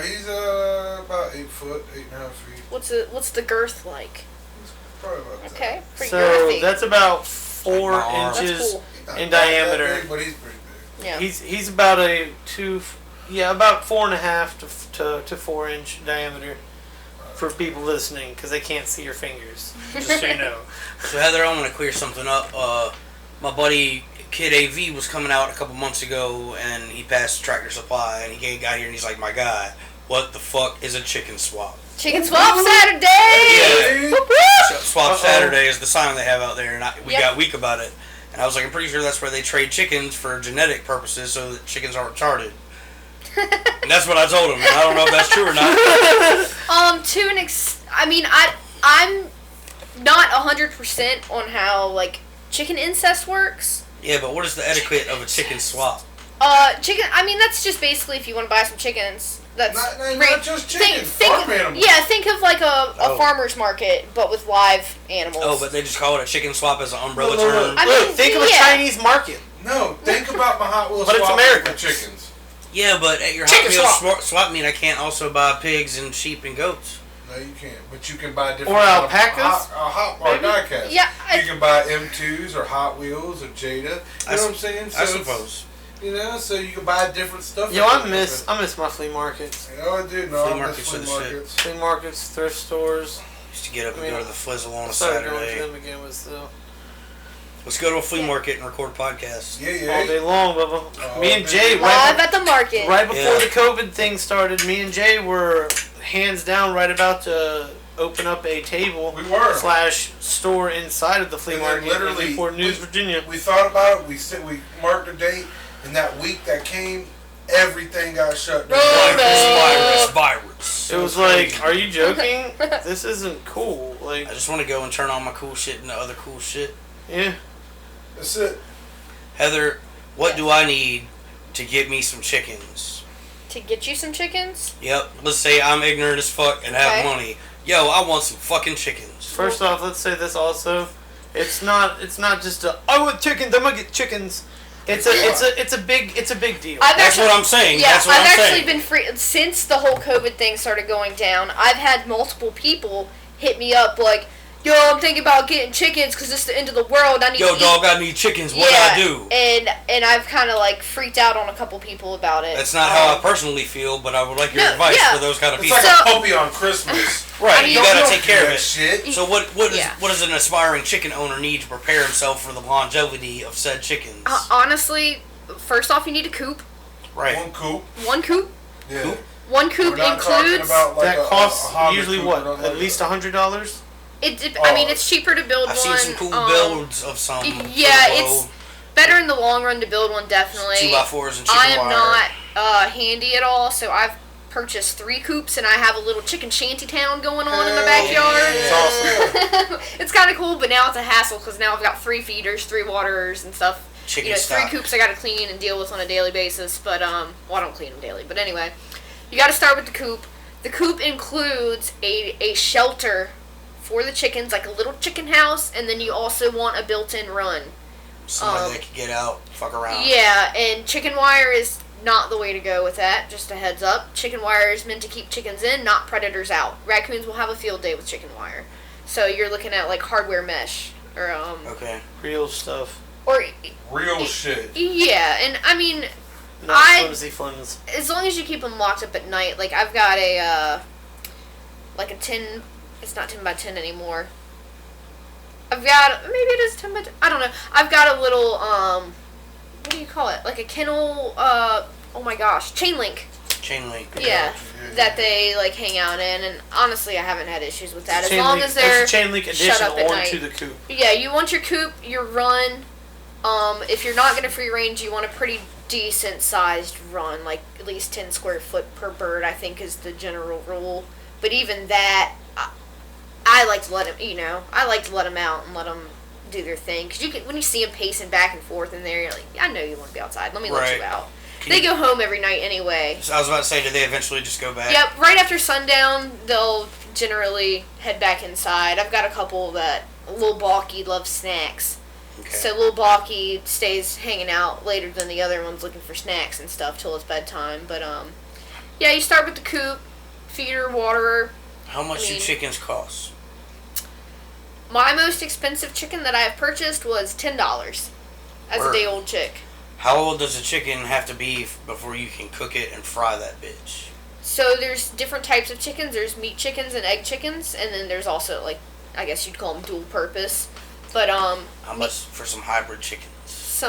He's about 8 foot, 8.5 feet. What's the girth like? Probably about that. Okay, pretty So girthy. that's about 4 Like my arm. inches That's cool. He's not in that diameter. big, but he's pretty big. Yeah. He's about a about 4.5 to 4 inch diameter for people listening because they can't see your fingers. Just so you know. So Heather, I'm gonna clear something up. My buddy Kid AV was coming out a couple months ago, and he passed Tractor Supply, and he got here, and he's like, "My guy, what the fuck is a chicken swap? Chicken swap Saturday! Yeah. Whoop, whoop. Swap Saturday is the sign they have out there, and we Yep. got weak about it. And I was like, I'm pretty sure that's where they trade chickens for genetic purposes so that chickens aren't retarded. And that's what I told him, and I don't know if that's true or not. To an I mean, I'm not 100% on how, like, chicken incest works. Yeah, but what is the etiquette of a chicken swap? Chicken, I mean, that's just basically if you want to buy some chickens. That's not just chickens, farm animals. Yeah, think of like a farmer's market, but with live animals. Oh, but they just call it a chicken swap as an umbrella term. I mean, Look, think of a Chinese market. No, think about my Hot Wheels But it's swap American. for chickens. Yeah, but at your Chicken Hot Wheels swap meet, I can't also buy pigs and sheep and goats. No, you can't. But you can buy different. Or alpacas? Or diecast. Yeah, You can buy M2s or Hot Wheels or Jada. You know what I'm saying? I suppose. You know, so you can buy different stuff. Yo, I miss my flea markets. You know, I do. No, Flea I miss markets are flea the shit. markets. Flea markets, thrift stores. Used to get up and go to the Flizzle on I a started going to Saturday. them again, but still. Let's go to a flea market and record podcasts. Yeah. All day long, Bubba. Me and Jay, live at the market. right before Yeah. the COVID thing started, me and Jay were hands down right about to open up a table We were. / store inside of the flea And then market literally, in Newport News, Virginia. We thought about it. We marked a date, and that week that came, everything got shut down. Virus. It was like, are you joking? This isn't cool. Like, I just want to go and turn on my cool shit and the other cool shit. yeah. That's it. Heather, what do I need to get me some chickens? To get you some chickens? Yep, let's say I'm ignorant as fuck and have Okay. money. Yo, I want some fucking chickens. First off, let's say this also. It's not just a I want chickens. I'm gonna get chickens. It's a big deal. That's what I'm saying. Yeah, That's what I've I'm actually saying. been free since the whole COVID thing started going down. I've had multiple people hit me up like, "Yo, I'm thinking about getting chickens because it's the end of the world. I need Yo, to dog, eat." I need chickens. What do I do? And I've kind of like freaked out on a couple people about it. That's not how I personally feel, but I would like your No, advice yeah. for those kind of It's people. like So- a puppy on Christmas. Right, I mean, you don't gotta do take care of that it. shit. So what Yeah. does an aspiring chicken owner need to prepare himself for the longevity of said chickens? Honestly, first off, you need a coop. Right. One coop. One coop. Yeah. Coop? One coop We're not talking includes. about like That a costs hobby usually coop, what? we're not At like least a- $100. I mean, it's cheaper to build I've one. seen some cool builds of some. Yeah, pretty it's low better in the long run to build one, definitely. 2x4s and chicken I am wire. not handy at all, so I've purchased 3 coops, and I have a little chicken shanty town going on in my backyard. It's awesome. It's kind of cool, but now it's a hassle because now I've got 3 feeders, 3 waterers, and stuff. Chicken 3 stock. coops I got to clean and deal with on a daily basis. But well, I don't clean them daily. But anyway, you got to start with the coop. The coop includes a shelter for the chickens, like a little chicken house, and then you also want a built-in run. Somebody that can get out, fuck around. Yeah, and chicken wire is not the way to go with that. Just a heads up. Chicken wire is meant to keep chickens in, not predators out. Raccoons will have a field day with chicken wire. So you're looking at like hardware mesh or Okay. Real stuff. or Real shit. yeah, and I mean Not flimsy flims. as long as you keep them locked up at night. Like I've got a like a 10. It's not 10 by 10 anymore. I've got maybe it is 10 by 10. I don't know. I've got a little what do you call it? Like a kennel. Oh my gosh, chain link. Chain link. Yeah, that they like hang out in, and honestly, I haven't had issues with that as Chain long link, as they're it's a chain link shut addition up at onto night. the coop. Yeah, you want your coop, your run. If you're not gonna free range, you want a pretty decent sized run, like at least 10 square foot per bird. I think is the general rule. But even that, I like to let them. You know, I like to let them out and let them do their thing. Cause you can when you see them pacing back and forth in there, you're like, I know you want to be outside. Let me let Right. you out. They go home every night anyway. So I was about to say, do they eventually just go back? Yep, right after sundown, they'll generally head back inside. I've got a couple that Lil Balky loves snacks. Okay. So Lil Balky stays hanging out later than the other ones looking for snacks and stuff till it's bedtime. But yeah, you start with the coop, feeder, waterer. How much do chickens cost? My most expensive chicken that I have purchased was $10 as a Word. day old chick. How old does a chicken have to be before you can cook it and fry that bitch? So there's different types of chickens. There's meat chickens and egg chickens, and then there's also like I guess you'd call them dual purpose. But How much for some hybrid chickens?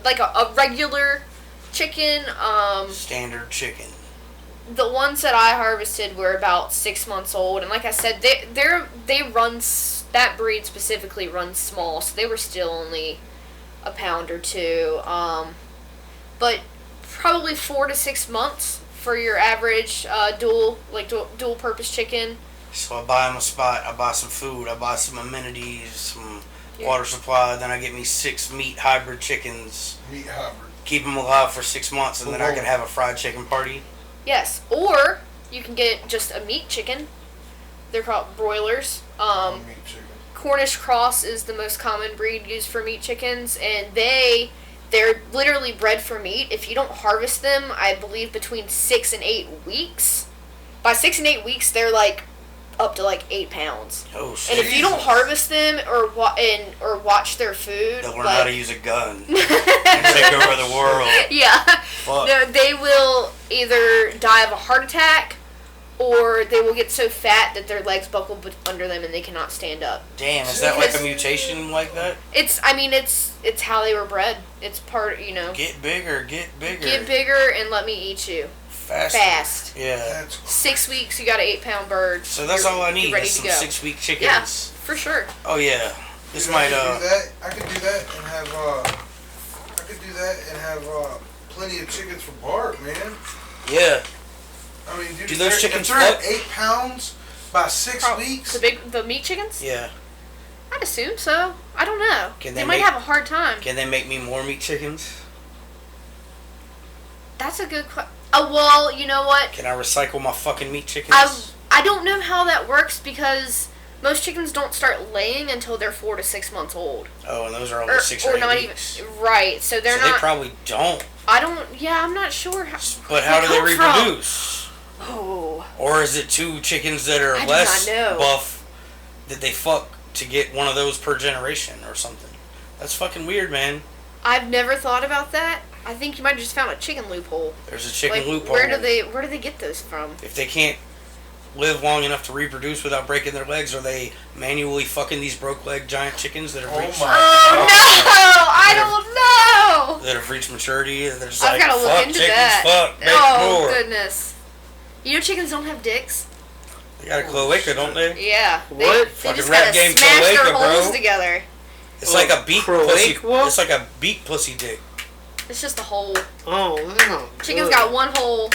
like a regular chicken. Standard chicken. the ones that I harvested were about 6 months old, and like I said, they run that breed specifically runs small, so they were still only a pound or two. But probably 4 to 6 months for your average dual purpose chicken. So I buy them a spot, I buy some food, I buy some amenities, some water supply, then I get me 6 meat hybrid chickens. Meat hybrid. Keep them alive for 6 months, and then I can have a fried chicken party. Yes, or you can get just a meat chicken. They're called broilers. Meat chicken. Cornish cross is the most common breed used for meat chickens, and they're literally bred for meat. If you don't harvest them, I believe between 6 and 8 weeks. By 6 and 8 weeks, they're like up to like 8 pounds. Oh shit! And if you don't harvest them or watch their food, they'll learn how to use a gun and take over the world. Yeah, Fuck. no, they will either die of a heart attack, or they will get so fat that their legs buckle under them and they cannot stand up. Damn, is that like a mutation like that? It's how they were bred. It's part, you know. Get bigger, get bigger. Get bigger and let me eat you. Fast. Yeah. That's 6 weeks, you got an 8-pound bird. So that's all I need. Ready Is to some go. 6-week chickens. Yeah, for sure. Oh yeah. This Dude, might I could do that and have plenty of chickens for Bart, man. Yeah. I mean, dude, Do if those they're- chickens if they're at fuck? 8 pounds by 6 weeks. The meat chickens? Yeah. I'd assume so. I don't know. Can They they might make- have a hard time. Can they make me more meat chickens? That's a good question. Oh, well, you know what? Can I recycle my fucking meat chickens? I don't know how that works because most chickens don't start laying until they're 4 to 6 months old. Oh, and those are only 6 or 8 not weeks. even right. So they're So not. they probably don't. I don't. Yeah, I'm not sure. But how do they come from? reproduce? Oh, Or is it 2 chickens that are I do less not know. buff that they fuck to get one of those per generation or something? That's fucking weird, man. I've never thought about that. I think you might have just found a chicken loophole. There's a chicken Like, loophole. Where do they get those from? If they can't live long enough to reproduce without breaking their legs, are they manually fucking these broke leg giant chickens that have Oh reached my Oh no! I don't know. that have reached maturity? And they're just I've like, gotta look fuck into chickens, that. fuck, make Oh more. goodness! You know chickens don't have dicks. They got a cloaca, don't they? Yeah. What? They Fucking just rap gotta game smash their cloaca, bro. holes together. It's like a beak Croaca? pussy. It's like a beak pussy dick. It's just a hole. Oh, no. Chickens Good. got one hole.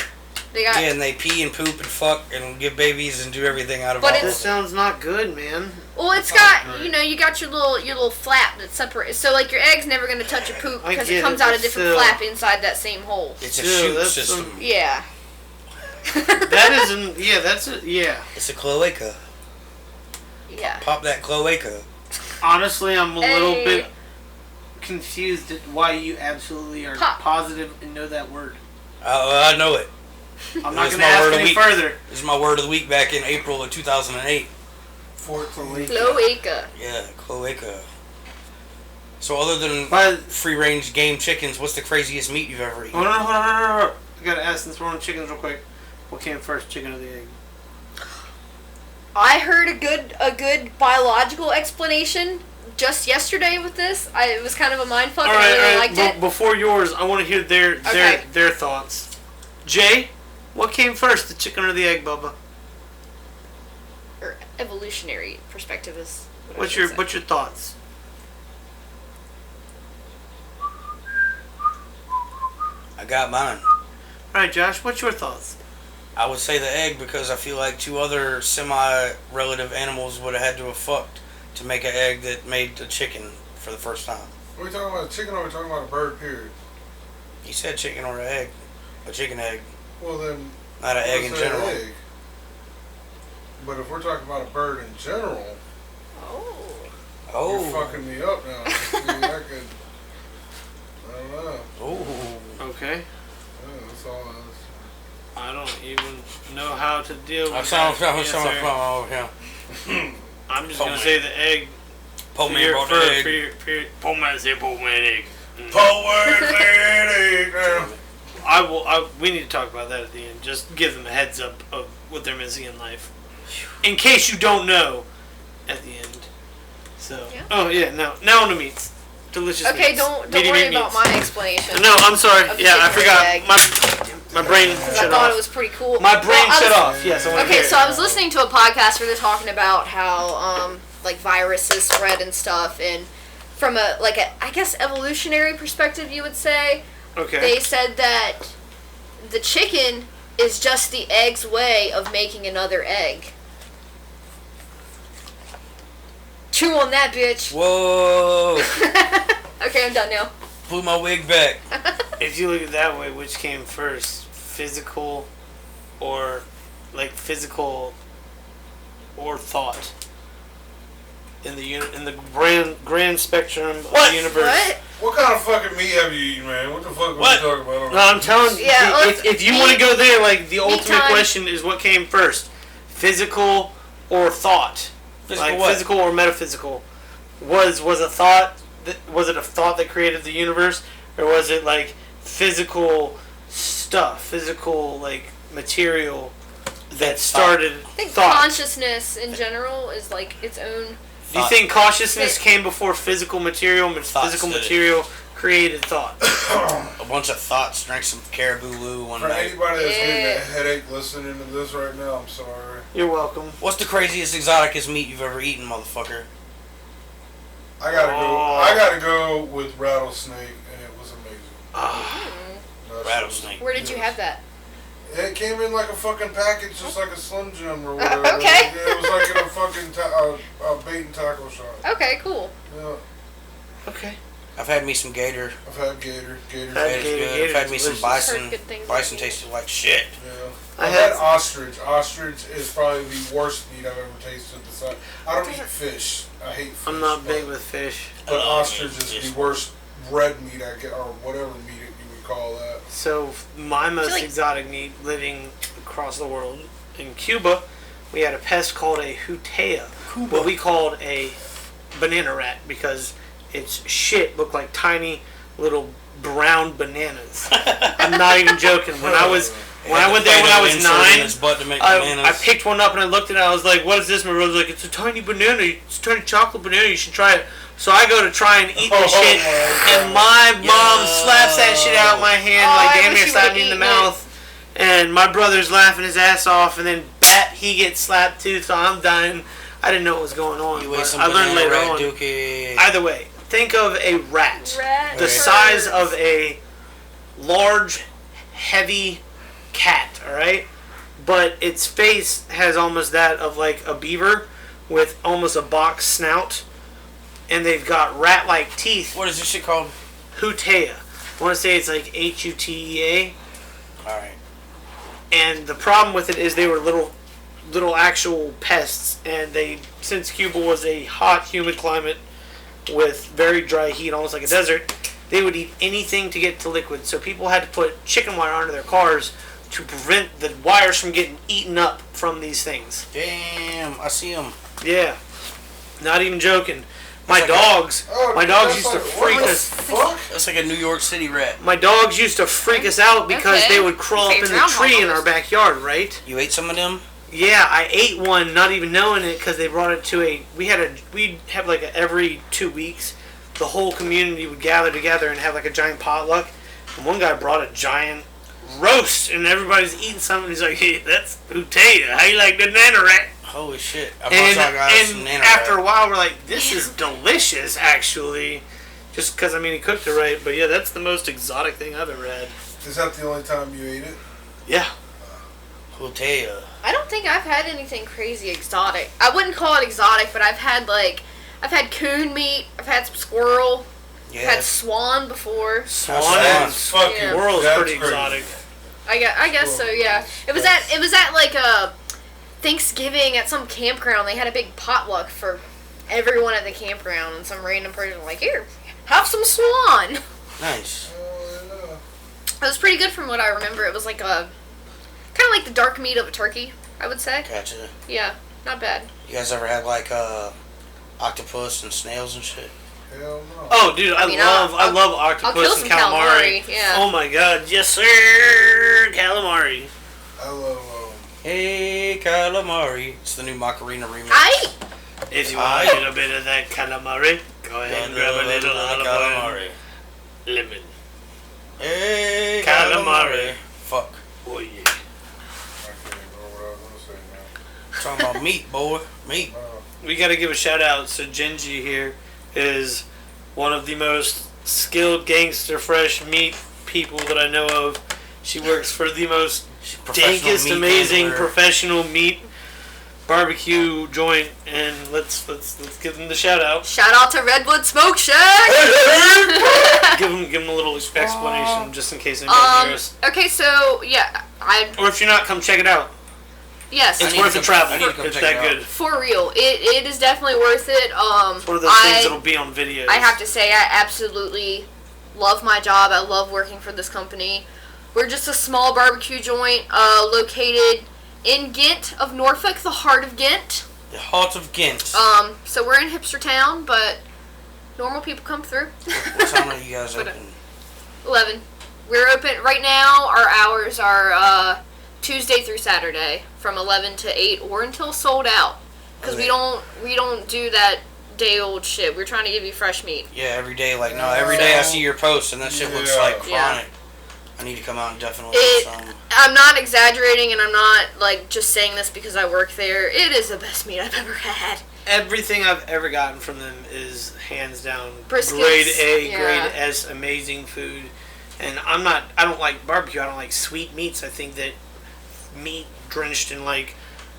They got. Yeah, and they pee and poop and fuck and give babies and do everything out of But all This of it. sounds not good, man. Well, it's got, you know, you got your little flap that's separate. So, like, your egg's never going to touch your poop I because get it comes it, out a but different still. flap inside that same hole. It's a Dude, chute that's system. some- Yeah. That isn't. Yeah, that's it. Yeah. It's a cloaca. Yeah. Pop that cloaca. Honestly, I'm a little Hey. bit confused at why you absolutely are Pop. positive and know that word. I know it. I'm not It's going to my ask word of any week. further. This is my word of the week back in April of 2008. 14. Cloaca. Yeah, cloaca. So other than But free-range game chickens, what's the craziest meat you've ever eaten? hold on. I gotta ask, since we're on chickens real quick. What came first, chicken or the egg? I heard a good biological explanation just yesterday with this. It was kind of a mindfuck, and I really liked it. Before yours, I want to hear Okay. their thoughts. Jay, what came first, the chicken or the egg, Bubba? Or evolutionary perspective is. What I What's should your say. What's your thoughts? I got mine. All right, Josh, what's your thoughts? I would say the egg because I feel like 2 other semi-relative animals would have had to have fucked to make an egg that made a chicken for the first time. Are we talking about a chicken or are we talking about a bird, period? You said chicken or an egg. A chicken egg. Well, then. Not an egg in let's say general. egg. But if we're talking about a bird in general, Oh. Oh. you're fucking me up now. See, I could. I don't know. Oh. Okay. Yeah, that's all. I don't even know how to deal with I'm that answer. I'm just gonna say the egg. Postman brought the egg. Postman said Postman egg. We need to talk about that at the end. Just give them a heads up of what they're missing in life, in case you don't know. At the end. So. Yeah. Oh yeah. Now on the meats. Delicious. Okay, meats. don't Meaty worry meat about meats. my explanation. No, I'm sorry. Of the Yeah, I chicken or the forgot. egg. My My brain because shut I thought off. it was pretty cool. My brain Well, shut off. Yes, I want to Okay, hear so it. I was listening to a podcast where they're talking about how like viruses spread and stuff, and from a I guess evolutionary perspective, you would say. Okay. They said that the chicken is just the egg's way of making another egg. Chew on that, bitch. Whoa! Okay, I'm done now. Blew my wig back. If you look at it that way, which came first, physical or thought? In the grand spectrum of the universe. What kind of fucking meat have you eaten, man? What the fuck are we talking about? No, I'm telling you. Yeah, if you want to go there, like the ultimate time. question is what came first, physical or thought? Physical or metaphysical? Was a thought? Was it a thought that created the universe, or was it like physical stuff, physical like material that started I think thought? consciousness in general is like its own. Do you think consciousness came before physical material? Physical material created thought. A bunch of thoughts. Drank some caribou loo one For night. anybody that's getting a headache listening to this right now, I'm sorry. You're welcome. What's the craziest, exoticest meat you've ever eaten, motherfucker? I gotta go with rattlesnake, and it was amazing. Rattlesnake. Where did you have that? It came in like a fucking package, just like a Slim Jim or whatever. Okay. It was like in a fucking bait and tackle shop. Okay, cool. Yeah. Okay. I've had me some gator. I've had gator. Gator's Had good. gator. I've had me some delicious. bison. Heard good things Bison about it. tasted like shit. Yeah. I I've had- had ostrich. Ostrich is probably the worst meat I've ever tasted. Besides, I don't eat fish. I hate fish. I'm not big but- with fish. But ostrich fish. is the worst red meat I get, or whatever meat you would call that. So my most like- exotic meat, living across the world in Cuba, we had a pest called a hutea, what we called a banana rat, because its shit looked like tiny little brown bananas. I'm not even joking. When I went there when I was 9, I picked one up and I looked at it. I was like, "What is this?" My brother was like, "It's a tiny banana. It's a tiny chocolate banana. You should try it." So I go to try and eat this shit, and my mom slaps that shit out of my hand, Oh, like I damn wish near you slapped would've me in the eaten it. mouth. And my brother's laughing his ass off, and then he gets slapped too. So I'm dying. I didn't know what was going on. You But ate some I learned banana later rat on. dookie. Either way, think of a rat, Rat the birds. size of a large, heavy cat. All right, but its face has almost that of like a beaver, with almost a box snout, and they've got rat-like teeth. What is this shit called? Hutea. I want to say it's like Hutea. Alright. And the problem with it is they were little actual pests, and since Cuba was a hot, humid climate with very dry heat, almost like a desert, they would eat anything to get to liquid. So people had to put chicken wire under their cars to prevent the wires from getting eaten up from these things. Damn, I see them. Yeah, not even joking. My like dogs that's used to like- freak what the us. Fuck? That's like a New York City rat. My dogs used to freak us out because Okay. they would crawl up Say in the groundhog tree in almost. our backyard, right? You ate some of them? Yeah, I ate one, not even knowing it, because they brought it to we'd have like every 2 weeks, the whole community would gather together and have like a giant potluck. And one guy brought a giant roast, and everybody's eating something. He's like, "Hey, that's Hutea. How you like the banana rat?" Holy shit. I And, brought y'all guys some and nana after a rat. while, we're like, "This is delicious, actually." Just because, I mean, he cooked it right. But yeah, that's the most exotic thing I've ever had. Is that the only time you ate it? Yeah. Hutea. I don't think I've had anything crazy exotic. I wouldn't call it exotic, but I've had coon meat. I've had some squirrel. I've had Yeah. swan before. Swan That's and fucking. Yeah. squirrel is that's pretty crazy. exotic. I guess so. Yeah. It was at like a Thanksgiving at some campground. They had a big potluck for everyone at the campground, and some random person was like, "Here, have some swan." Nice. Oh, It was pretty good from what I remember. It was like a kind of like the dark meat of a turkey, I would say. Gotcha. Yeah, not bad. You guys ever had like octopus and snails and shit? yeah. Hell no. Oh, dude, I mean, love I'll kill octopus some and calamari. calamari, yeah. Oh my god, yes sir, calamari. I love. Hey, calamari. It's the new Macarena remix. If you want a little bit of that calamari, go ahead and grab a little olive oil, lemon. Hey, Calamari. Fuck. Talking about meat, boy. Meat. We got to give a shout out. So Genji here is one of the most skilled gangster fresh meat people that I know of. She works for the most dankest, amazing professional meat barbecue joint, and let's give them the shout out. Shout out to Redwood Smoke Shack. give them a little explanation just in case anybody hears us. Okay, so yeah, or if you're not, come check it out. Yes, it's worth the travel. It's that good. For real, it is definitely worth it. It's one of those things that'll be on videos. I have to say, I absolutely love my job. I love working for this company. We're just a small barbecue joint located in Ghent of Norfolk, the heart of Ghent. The heart of Ghent. So we're in hipster town, but normal people come through. What time are you guys open? 11. We're open right now. Our hours are Tuesday through Saturday from 11 to 8 or until sold out. Because we don't do that day old shit. We're trying to give you fresh meat. Yeah, every day. Like, no, every day I see your posts and that shit looks like chronic. Yeah. I need to come out and definitely get some. I'm not exaggerating, and I'm not like just saying this because I work there. It is the best meat I've ever had. Everything I've ever gotten from them is hands down Briskets, grade A, grade S, amazing food. And I don't like barbecue. I don't like sweet meats. I think that meat drenched in like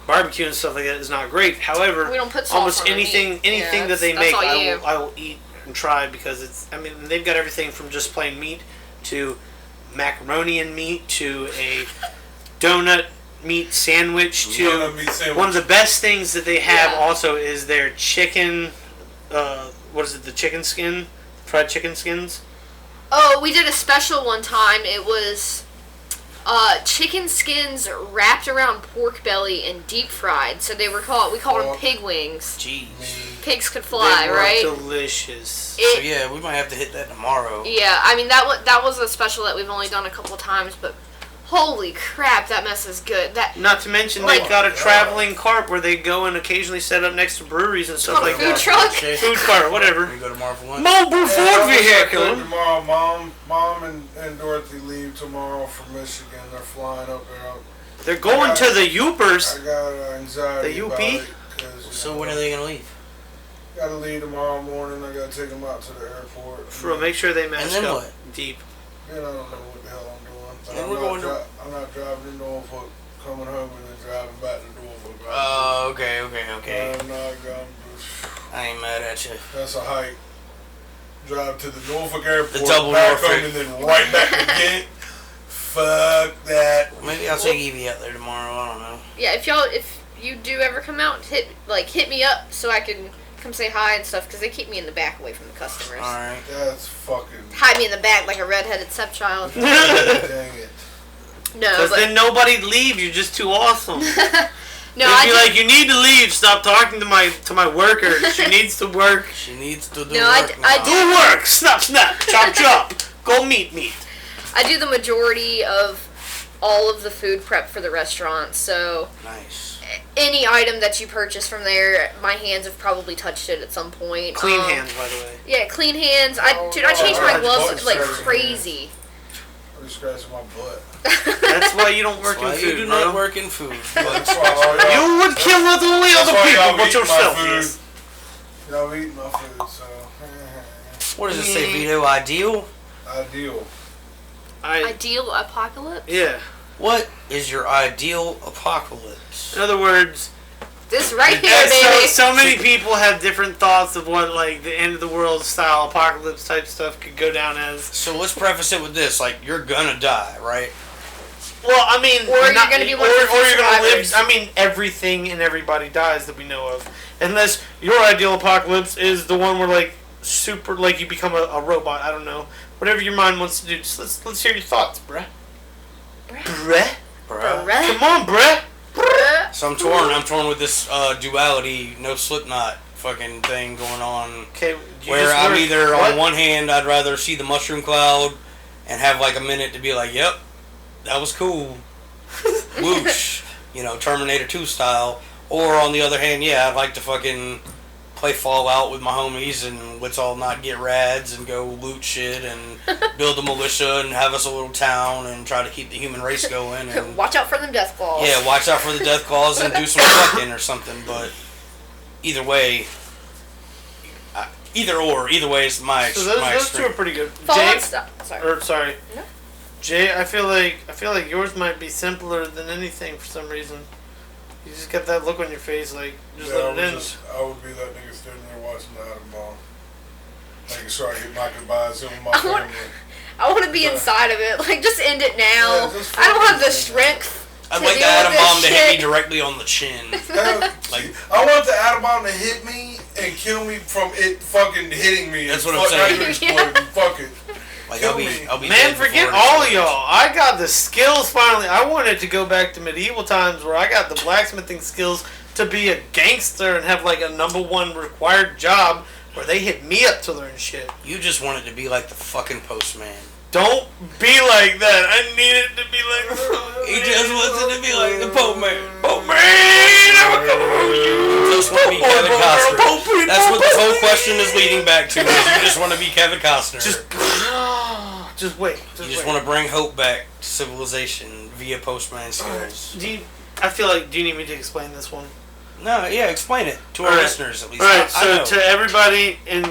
barbecue and stuff like that is not great. However, we don't put salt almost on anything meat. that they make, I will eat and try because it's. I mean, they've got everything from just plain meat to macaroni and meat to a donut meat sandwich to one of the best things that they have also is their chicken. What is it? The chicken skin, fried chicken skins. Oh, we did a special one time. It was chicken skins wrapped around pork belly and deep fried. So we called them pig wings. Jeez. Pigs could fly, they were right? Delicious. So yeah, we might have to hit that tomorrow. Yeah, I mean that was a special that we've only done a couple times, but holy crap, that mess is good. Not to mention they've got a traveling cart where they go and occasionally set up next to breweries and stuff like that. Food truck? Food cart, whatever. We go tomorrow for lunch. Mobile Ford vehicle. Tomorrow, Mom and Dorothy leave tomorrow for Michigan. They're flying up there. They're going to the Yoopers. I got anxiety. The UP? About it So when are they gonna leave? Gotta leave tomorrow morning. I gotta take them out to the airport. For make sure they mask up what? deep. Then I don't know what the hell I'm doing. But Then we're going I'm not driving to Norfolk, coming home and then driving back to Norfolk. Oh, okay. I'm not going. I ain't mad at you. That's a hike. Drive to the Norfolk airport, The double back Norfolk. home, and then right back again. Fuck that. Maybe I'll take Evie out there tomorrow. I don't know. Yeah, if you do ever come out, hit me up so I can come say hi and stuff, because they keep me in the back away from the customers. Alright. That's fucking. Hide me in the back like a redheaded stepchild. Dang it. No, Because but then nobody leaves. You're just too awesome. no, They'd be like, you need to leave. Stop talking to my worker. She needs to work. She needs to do No, work now. Do work. Snap, snap. Chop, chop. Go meat. I do the majority of all of the food prep for the restaurant, so Nice. any item that you purchase from there, my hands have probably touched it at some point. Clean hands, by the way. Yeah, clean hands. I changed my gloves like crazy. I'm scratching my butt. That's why you don't work in Why food, you do bro. not work in food. That's why all y'all- You would kill not only that's other why people, y'all but eat my yourself. food. Yes. Y'all eat my food, so. What does it say, Vito? Ideal? Ideal. Ideal apocalypse? Yeah. What is your ideal apocalypse? In other words, This right here, baby. so many people have different thoughts of what like the end of the world style apocalypse type stuff could go down as. So let's preface it with this: like, you're gonna die, right? Well, I mean, Or you're gonna be one of the few you're gonna live. survivors. I mean, everything and everybody dies that we know of, unless your ideal apocalypse is the one where like super like you become a robot. I don't know. Whatever your mind wants to do. Just let's hear your thoughts, bruh. Bruh. Bruh. Come on, bruh. So I'm torn with this duality, no Slipknot fucking thing going on. Okay. Where I'm either on one hand, I'd rather see the mushroom cloud and have like a minute to be like, yep, that was cool. Whoosh. You know, Terminator 2 style. Or on the other hand, yeah, I'd like to fucking play Fallout with my homies, and let's all not get rads and go loot shit and build a militia and have us a little town and try to keep the human race going. And watch out for them death claws. yeah, watch out for the death claws and do some fucking or something. But either way, either way is my So those two extreme. are pretty good. Fallout stuff. Sorry. Sorry. No. Jay, I feel like yours might be simpler than anything for some reason. You just got that look on your face, like just Yeah, let it in. I would be that nigga standing there watching the Atom Bomb. Making sure I get my goodbyes in with my family. I want to be inside of it. Like, just end it now. Yeah, just I don't have the fucking strength. I'd to like the deal with atom this bomb to hit me shit. directly on the chin. Like, I want the atom bomb to hit me and kill me from it fucking hitting me. That's and what I'm saying. not exploding. Fuck it. like Kill I'll be Man, dead forget before it all explodes. y'all. I got the skills finally. I wanted to go back to medieval times where I got the blacksmithing skills to be a gangster and have like a #1 required job where they hit me up to learn shit. You just want it to be like the fucking Postman. Don't be like that. I need it to be like He just wants it to be like the Postman. Postman. You just want to be Kevin Costner. That's what this whole question is leading back to. Is you just want to be Kevin Costner. Just wait. You just want to bring hope back to civilization via Postman skills. Do you need me to explain this one? No, yeah, explain it to our Alright. listeners at least. Alright, I so know. to everybody in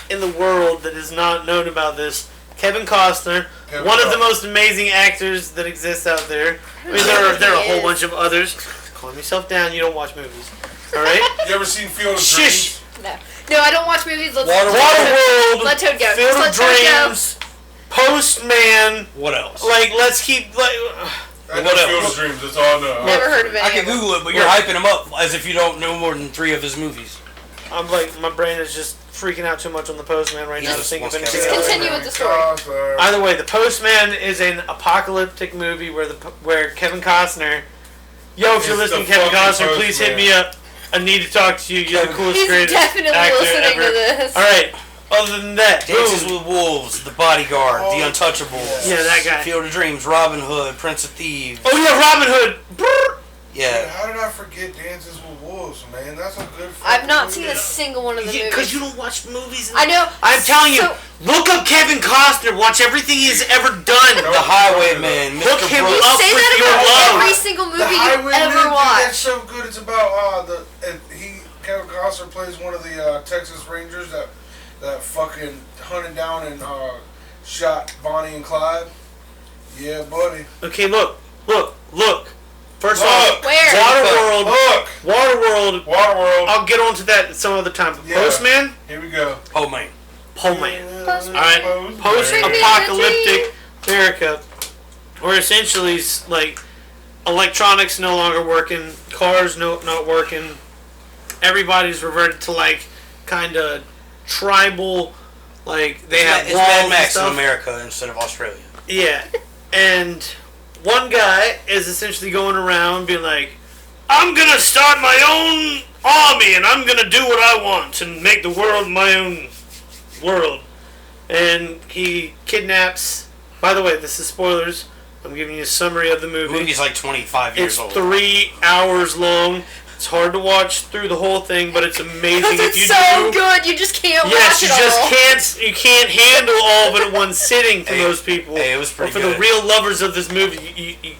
the world that has not known about this, Kevin Costner, one of the most amazing actors that exists out there. I mean, there are a whole bunch of others. Calm yourself down. You don't watch movies. All right. You ever seen Field of Shush. Dreams? No, I don't watch movies. Let's Waterworld. let Toad go. Field of Let Toad go. Dreams. Postman. What else? Like, let's keep like. I know What Field else? of Dreams. That's all I know. Never heard of it. I can Google it, but you're hyping him up as if you don't know more than 3 of his movies. I'm like, my brain is just freaking out too much on the Postman right now to think of anything Just else. continue with the story. Either way, the Postman is an apocalyptic movie where Kevin Costner. Yo, if you're It's listening, the Kevin fucking Costner, please hit Postman. me up. I need to talk to you. You're the coolest, He's greatest definitely actor listening ever. to this. All right. Other than that, Dances boom. with Wolves, The Bodyguard, The Untouchables. Yeah, that guy. Field of Dreams, Robin Hood, Prince of Thieves. Oh yeah, Robin Hood. Brrr. Yeah. How did I forget Dances with Wolves, man? That's a good. I've not fucking seen a movie. single one of the Because movies. you don't watch movies. I know. I'm telling you, So- look up Kevin Costner. Watch everything he's ever done. The Highwayman, Look Mr. him You Brooks. up say with that your about love. every single The movie you Highwayman, ever dude, that's watched. so good. It's about Kevin Costner plays one of the Texas Rangers that fucking hunted down and shot Bonnie and Clyde. Yeah, buddy. Okay, look. First Look. off, Where? Look, Waterworld. Waterworld. I'll get onto that some other time. But Yeah. Postman, Here we go. Oh, man. Postman. Postman. Alright, Postman. post-apocalyptic America, where essentially it's like electronics no longer working, cars not working, everybody's reverted to like kind of tribal, like they have It's walls Mad and Max in stuff. America instead of Australia. Yeah, and one guy is essentially going around being like, I'm gonna start my own army and I'm gonna do what I want and make the world my own world. And he kidnaps. By the way, this is spoilers. I'm giving you a summary of the The movie. movie's like 25 years It's old. 3 hours long. It's hard to watch through the whole thing, but it's amazing Because if it's you so do. good, you just can't Yes, watch you it just all. you can't handle all of it at one sitting for Hey, most people. hey, it was But pretty for good. the real lovers of this movie, you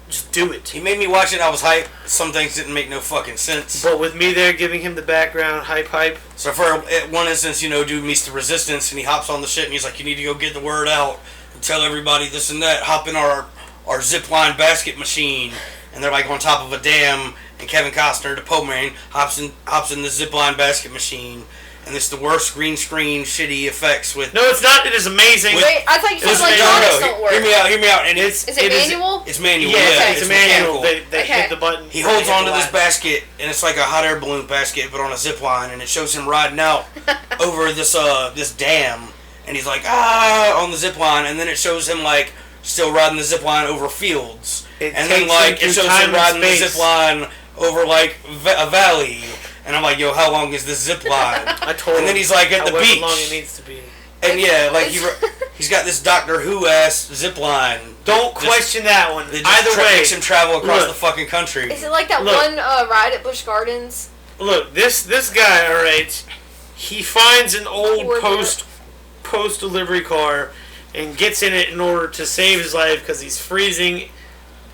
just do it. He made me watch it. I was hyped. Some things didn't make no fucking sense. But with me there giving him the background, hype. So for one instance, dude meets the resistance and he hops on the shit and he's like, you need to go get the word out and tell everybody this and that. Hop in our zipline basket machine. And they're like on top of a dam and Kevin Costner, the Postman, hops in the zipline basket machine. And it's the worst green screen shitty effects with... No, it's not. It is amazing. Wait, I thought you said Listen, electronics don't work. Hear me out. And Is it manual? It's manual. Yeah, Yeah, it's a manual. mechanical. They Okay. hit the button. He holds they hit onto the this latch. basket, and it's like a hot air balloon basket, but on a zip line, and it shows him riding out over this dam, and he's like on the zip line, and then it shows him like still riding the zip line over fields, It and then takes like him it through shows time him and riding the space. zip line over like a valley, and I'm like, yo, how long is this zip line? I told And then him he's like at the however beach. long it needs to be. And yeah, like he's got this Doctor Who ass zip line. Don't Just- question that one. That just Either way, makes him travel across look. the fucking country. Is it like that Look. one ride at Busch Gardens look, this guy, all right, he finds an old post delivery car and gets in it in order to save his life because he's freezing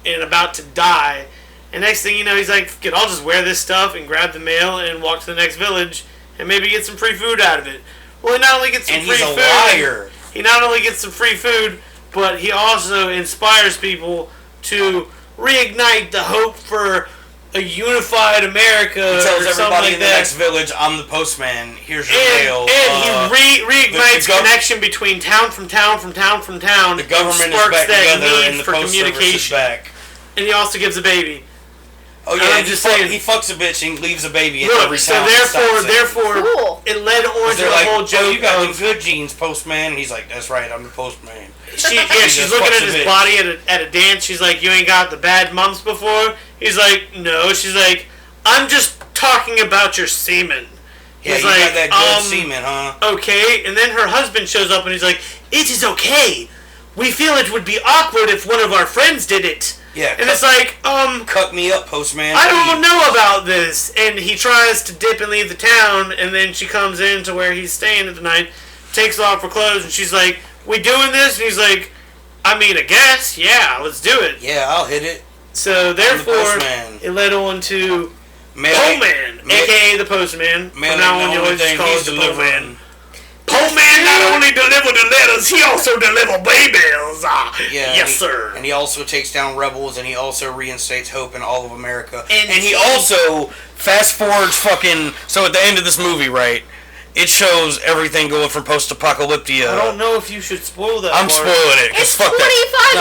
and about to die. And next thing you know, he's like, "Fuck it, I'll just wear this stuff and grab the mail and walk to the next village and maybe get some free food out of it." Well, he not only gets some free food. And he's a liar. He not only gets some free food, but he also inspires people to reignite the hope for a unified America. He tells everybody like in the next village, "I'm the postman. Here's your mail." And he reignites connection between town from town. The government is back together, and the post service is back. And he also gives a baby. Oh yeah, I'm just saying he fucks a bitch and leaves a baby at every town. So therefore, cool. It led on to the whole joke. "Oh, you got them good genes, postman." And he's like, "That's right, I'm the postman." She's looking at his body at a dance. She's like, "You ain't got the bad mumps before?" He's like, "No." She's like, "I'm just talking about your semen." Yeah, you got that good semen, huh? Okay, and then her husband shows up and he's like, "It is okay. We feel it would be awkward if one of our friends did it." Yeah, and it's like, cut me up, postman. I don't know about this. And he tries to dip and leave the town, and then she comes in to where he's staying at the night, takes off her clothes, and she's like, "We doing this?" And he's like, "I mean, I guess, yeah, let's do it." Yeah, I'll hit it. So therefore, it led on to Postman, aka the Postman. From now on, you always just call it the Postman. Postman not only deliver the letters, he also deliver babies. Yes, sir. And he also takes down rebels, and he also reinstates hope in all of America. And he also fast forwards so at the end of this movie, right? It shows everything going from post-apocalyptia. I don't know if you should spoil that. I'm spoiling it. It's 25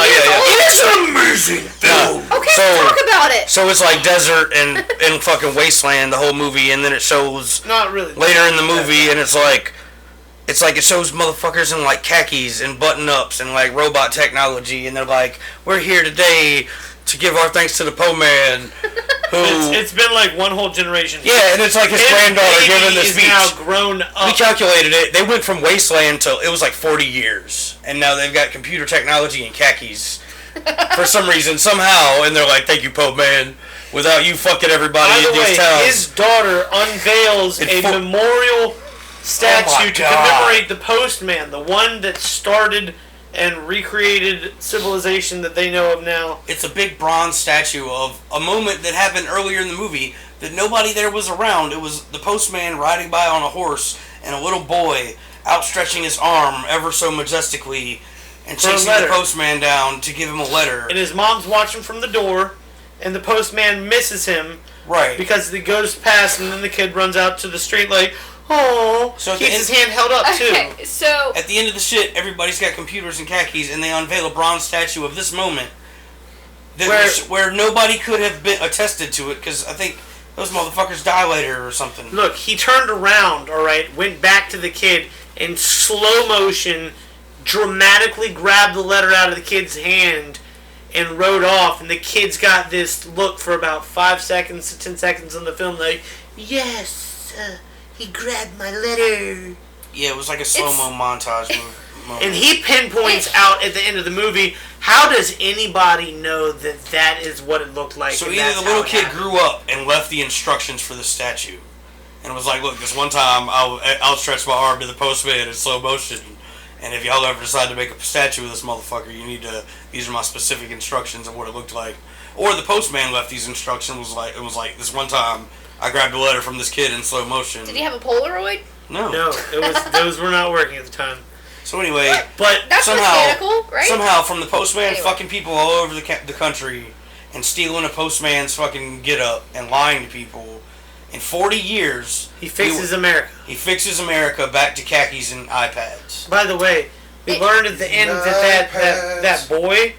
years old. It's an amazing film. Okay, talk about it. So it's like desert and fucking wasteland the whole movie, and then it shows not really later in the movie, and it's like it shows motherfuckers in like khakis and button-ups and like robot technology, and they're like, "We're here today to give our thanks to the Postman." It's been like one whole generation. Yeah, and it's like his granddaughter giving this speech. Now grown up. We calculated it. They went from wasteland to it was like 40 years, and now they've got computer technology and khakis for some reason, somehow, and they're like, "Thank you, Postman. Without you fucking everybody in these towns." His daughter unveils a memorial statue to commemorate the Postman, the one that started and recreated civilization that they know of now. It's a big bronze statue of a moment that happened earlier in the movie that nobody there was around. It was the postman riding by on a horse and a little boy outstretching his arm ever so majestically and chasing the postman down to give him a letter. And his mom's watching from the door, and the postman misses him. Right. Because he goes past, and then the kid runs out to the street like, "Oh," so keeps his hand held up too. Okay, so at the end of the shit, everybody's got computers and khakis, and they unveil a bronze statue of this moment where nobody could have been attested to it, because I think those motherfuckers die later or something. Look, he turned around, alright, went back to the kid, in slow motion, dramatically grabbed the letter out of the kid's hand, and rode off, and the kid's got this look for about 5 seconds to 10 seconds in the film, like, "Yes, he grabbed my letter." Yeah, it was like a slow-mo montage moment. And he pinpoints out at the end of the movie, how does anybody know that that is what it looked like? So either the little kid grew up and left the instructions for the statue, and was like, "Look, this one time I'll stretch my arm to the postman in slow motion, and if y'all ever decide to make a statue of this motherfucker, these are my specific instructions of what it looked like." Or the postman left these instructions, it was like, "This one time I grabbed a letter from this kid in slow motion." Did he have a Polaroid? No. No, those were not working at the time. So anyway, but that's mechanical, right? Somehow from the postman fucking people all over the country and stealing a postman's fucking get up and lying to people, in 40 years he fixes America. He fixes America back to khakis and iPads. By the way, we learned at the end that boy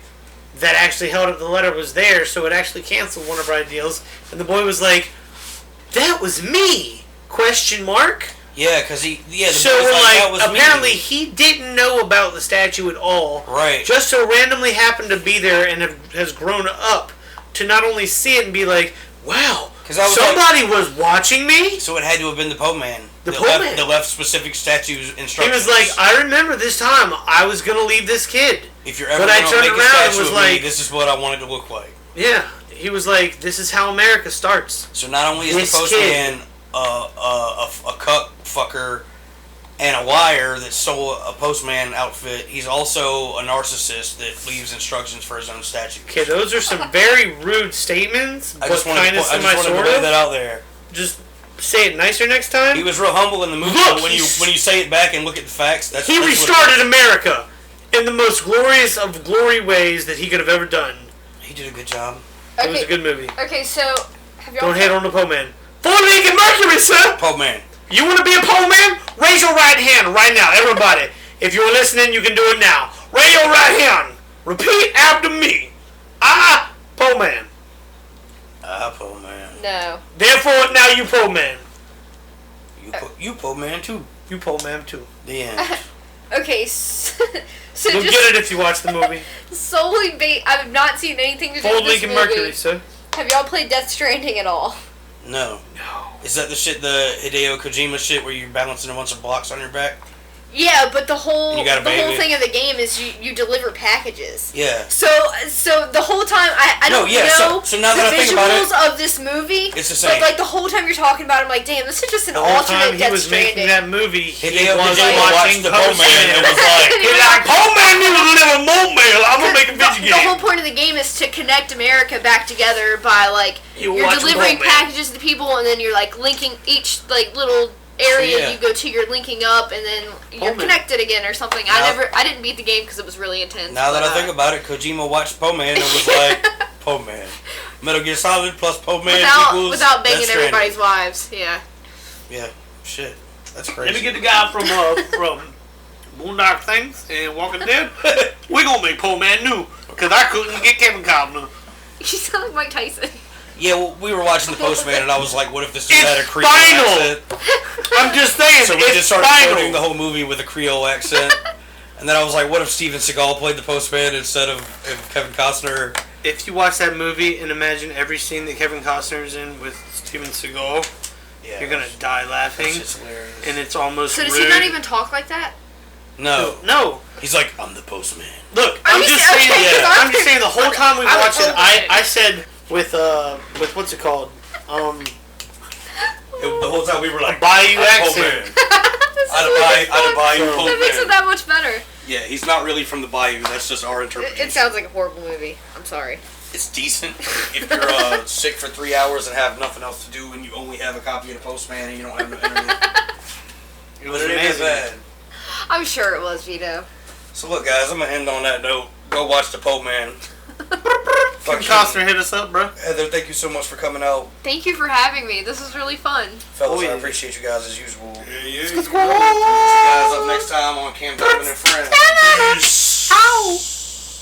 that actually held up the letter was there, so it actually canceled one of our ideals. And the boy was like, "That was me?" Question mark. Yeah, because the so boy was like, "That was apparently me." He didn't know about the statue at all. Right. Just so randomly happened to be there and has grown up to not only see it and be like, "Wow, somebody was watching me." So it had to have been the postman. The postman. That left specific statues instructions. He was like, "I remember this time I was going to leave this kid. If you're ever going to make a statue of me, this is what I want it to look like." Yeah. He was like, "This is how America starts." So not only is the postman a cuck fucker and a liar that stole a postman outfit. He's also a narcissist that leaves instructions for his own statues. Okay, those are some very rude statements, I but just wanted kind of to lay sort that of. out there. Just say it nicer next time. He was real humble in the movie, Look, but when you say it back and look at the facts, that's He what restarted America in the most glorious of glory ways that he could have ever done. He did a good job. It was a good movie. Okay, so have y'all Don't hate on the pole man. Ford Lincoln Mercury, sir. Pole man. You want to be a pole man? Raise your right hand right now, everybody. If you're listening, you can do it now. Raise your right hand. Repeat after me. Pole man. Pole man. No. Therefore, now you pole man. You pole man too. You pole man too. The end. Okay, so You'll just get it if you watch the movie. solely I've not seen anything to do Ford with this Lincoln movie. Mercury, sir. Have y'all played Death Stranding at all? No. No. Is that the Hideo Kojima shit where you're balancing a bunch of blocks on your back? Yeah, but the whole You got a baby? thing of the game is you deliver packages. Yeah. So the whole time I don't know so now the that I think about visuals it, of this movie. it's the same. But like the whole time you're talking about it, I'm like, damn, this is just an The whole alternate time he Death was making Stranding. that movie, he Hideo was Kojima watching watched the Postman and was like, he's like, Pole Man needs a little more mail. I'm gonna make a video The whole game. point of the game is to connect America back together by like You you're watch delivering Postman. packages to people, and then you're like linking each like little area Yeah. you go to. You're linking up, and then you're Postman. connected again or something. Now- I didn't beat the game because it was really intense. now that but, I think about it, Kojima watched Pole Man and was like, Pole Man. Metal Gear Solid plus Pole Man equals without Death banging Stranding. everybody's wives. Yeah. Yeah. Shit. That's Let crazy. me get the guy from Boondock Things and Walking Dead. We're gonna make Pole Man new because I couldn't get Kevin Costner. You sound like Mike Tyson. Yeah, well, we were watching the Postman and I was like, what if this dude It's had a Creole final. accent? I'm just saying, So we it's just started final. quoting the whole movie with a Creole accent. And then I was like, what if Steven Seagal played the Postman instead of Kevin Costner? If you watch that movie and imagine every scene that Kevin Costner's in with Steven Seagal, Yeah, you're gonna die laughing, that's just hilarious. and it's almost So does rude. he not even talk like that? No. No, He's like, I'm the Postman. look, Are I'm you just serious? saying. Okay, 'cause Yeah, I'm I'm just saying. The whole time we I'm watched it, open. I said with what's it called? The whole time we were like, Bayou I'm accent. Postman. I'd buy you That makes it Postman. that much better. Yeah, he's not really from the Bayou. That's just our interpretation. It sounds like a horrible movie. I'm sorry. It's decent if you're sick for 3 hours and have nothing else to do and you only have a copy of the Postman and you don't have no internet. It was But it ain't amazing. bad. I'm sure it was, Vito. So look, guys, I'm gonna end on that note. Go watch the Postman. Kevin Costner hit us up, bro. Heather, thank you so much for coming out. Thank you for having me. This was really fun. Fellas, Oh, yeah. I appreciate you guys as usual. Yeah. See you guys up next time on Cam Durbin and Friends. Ow!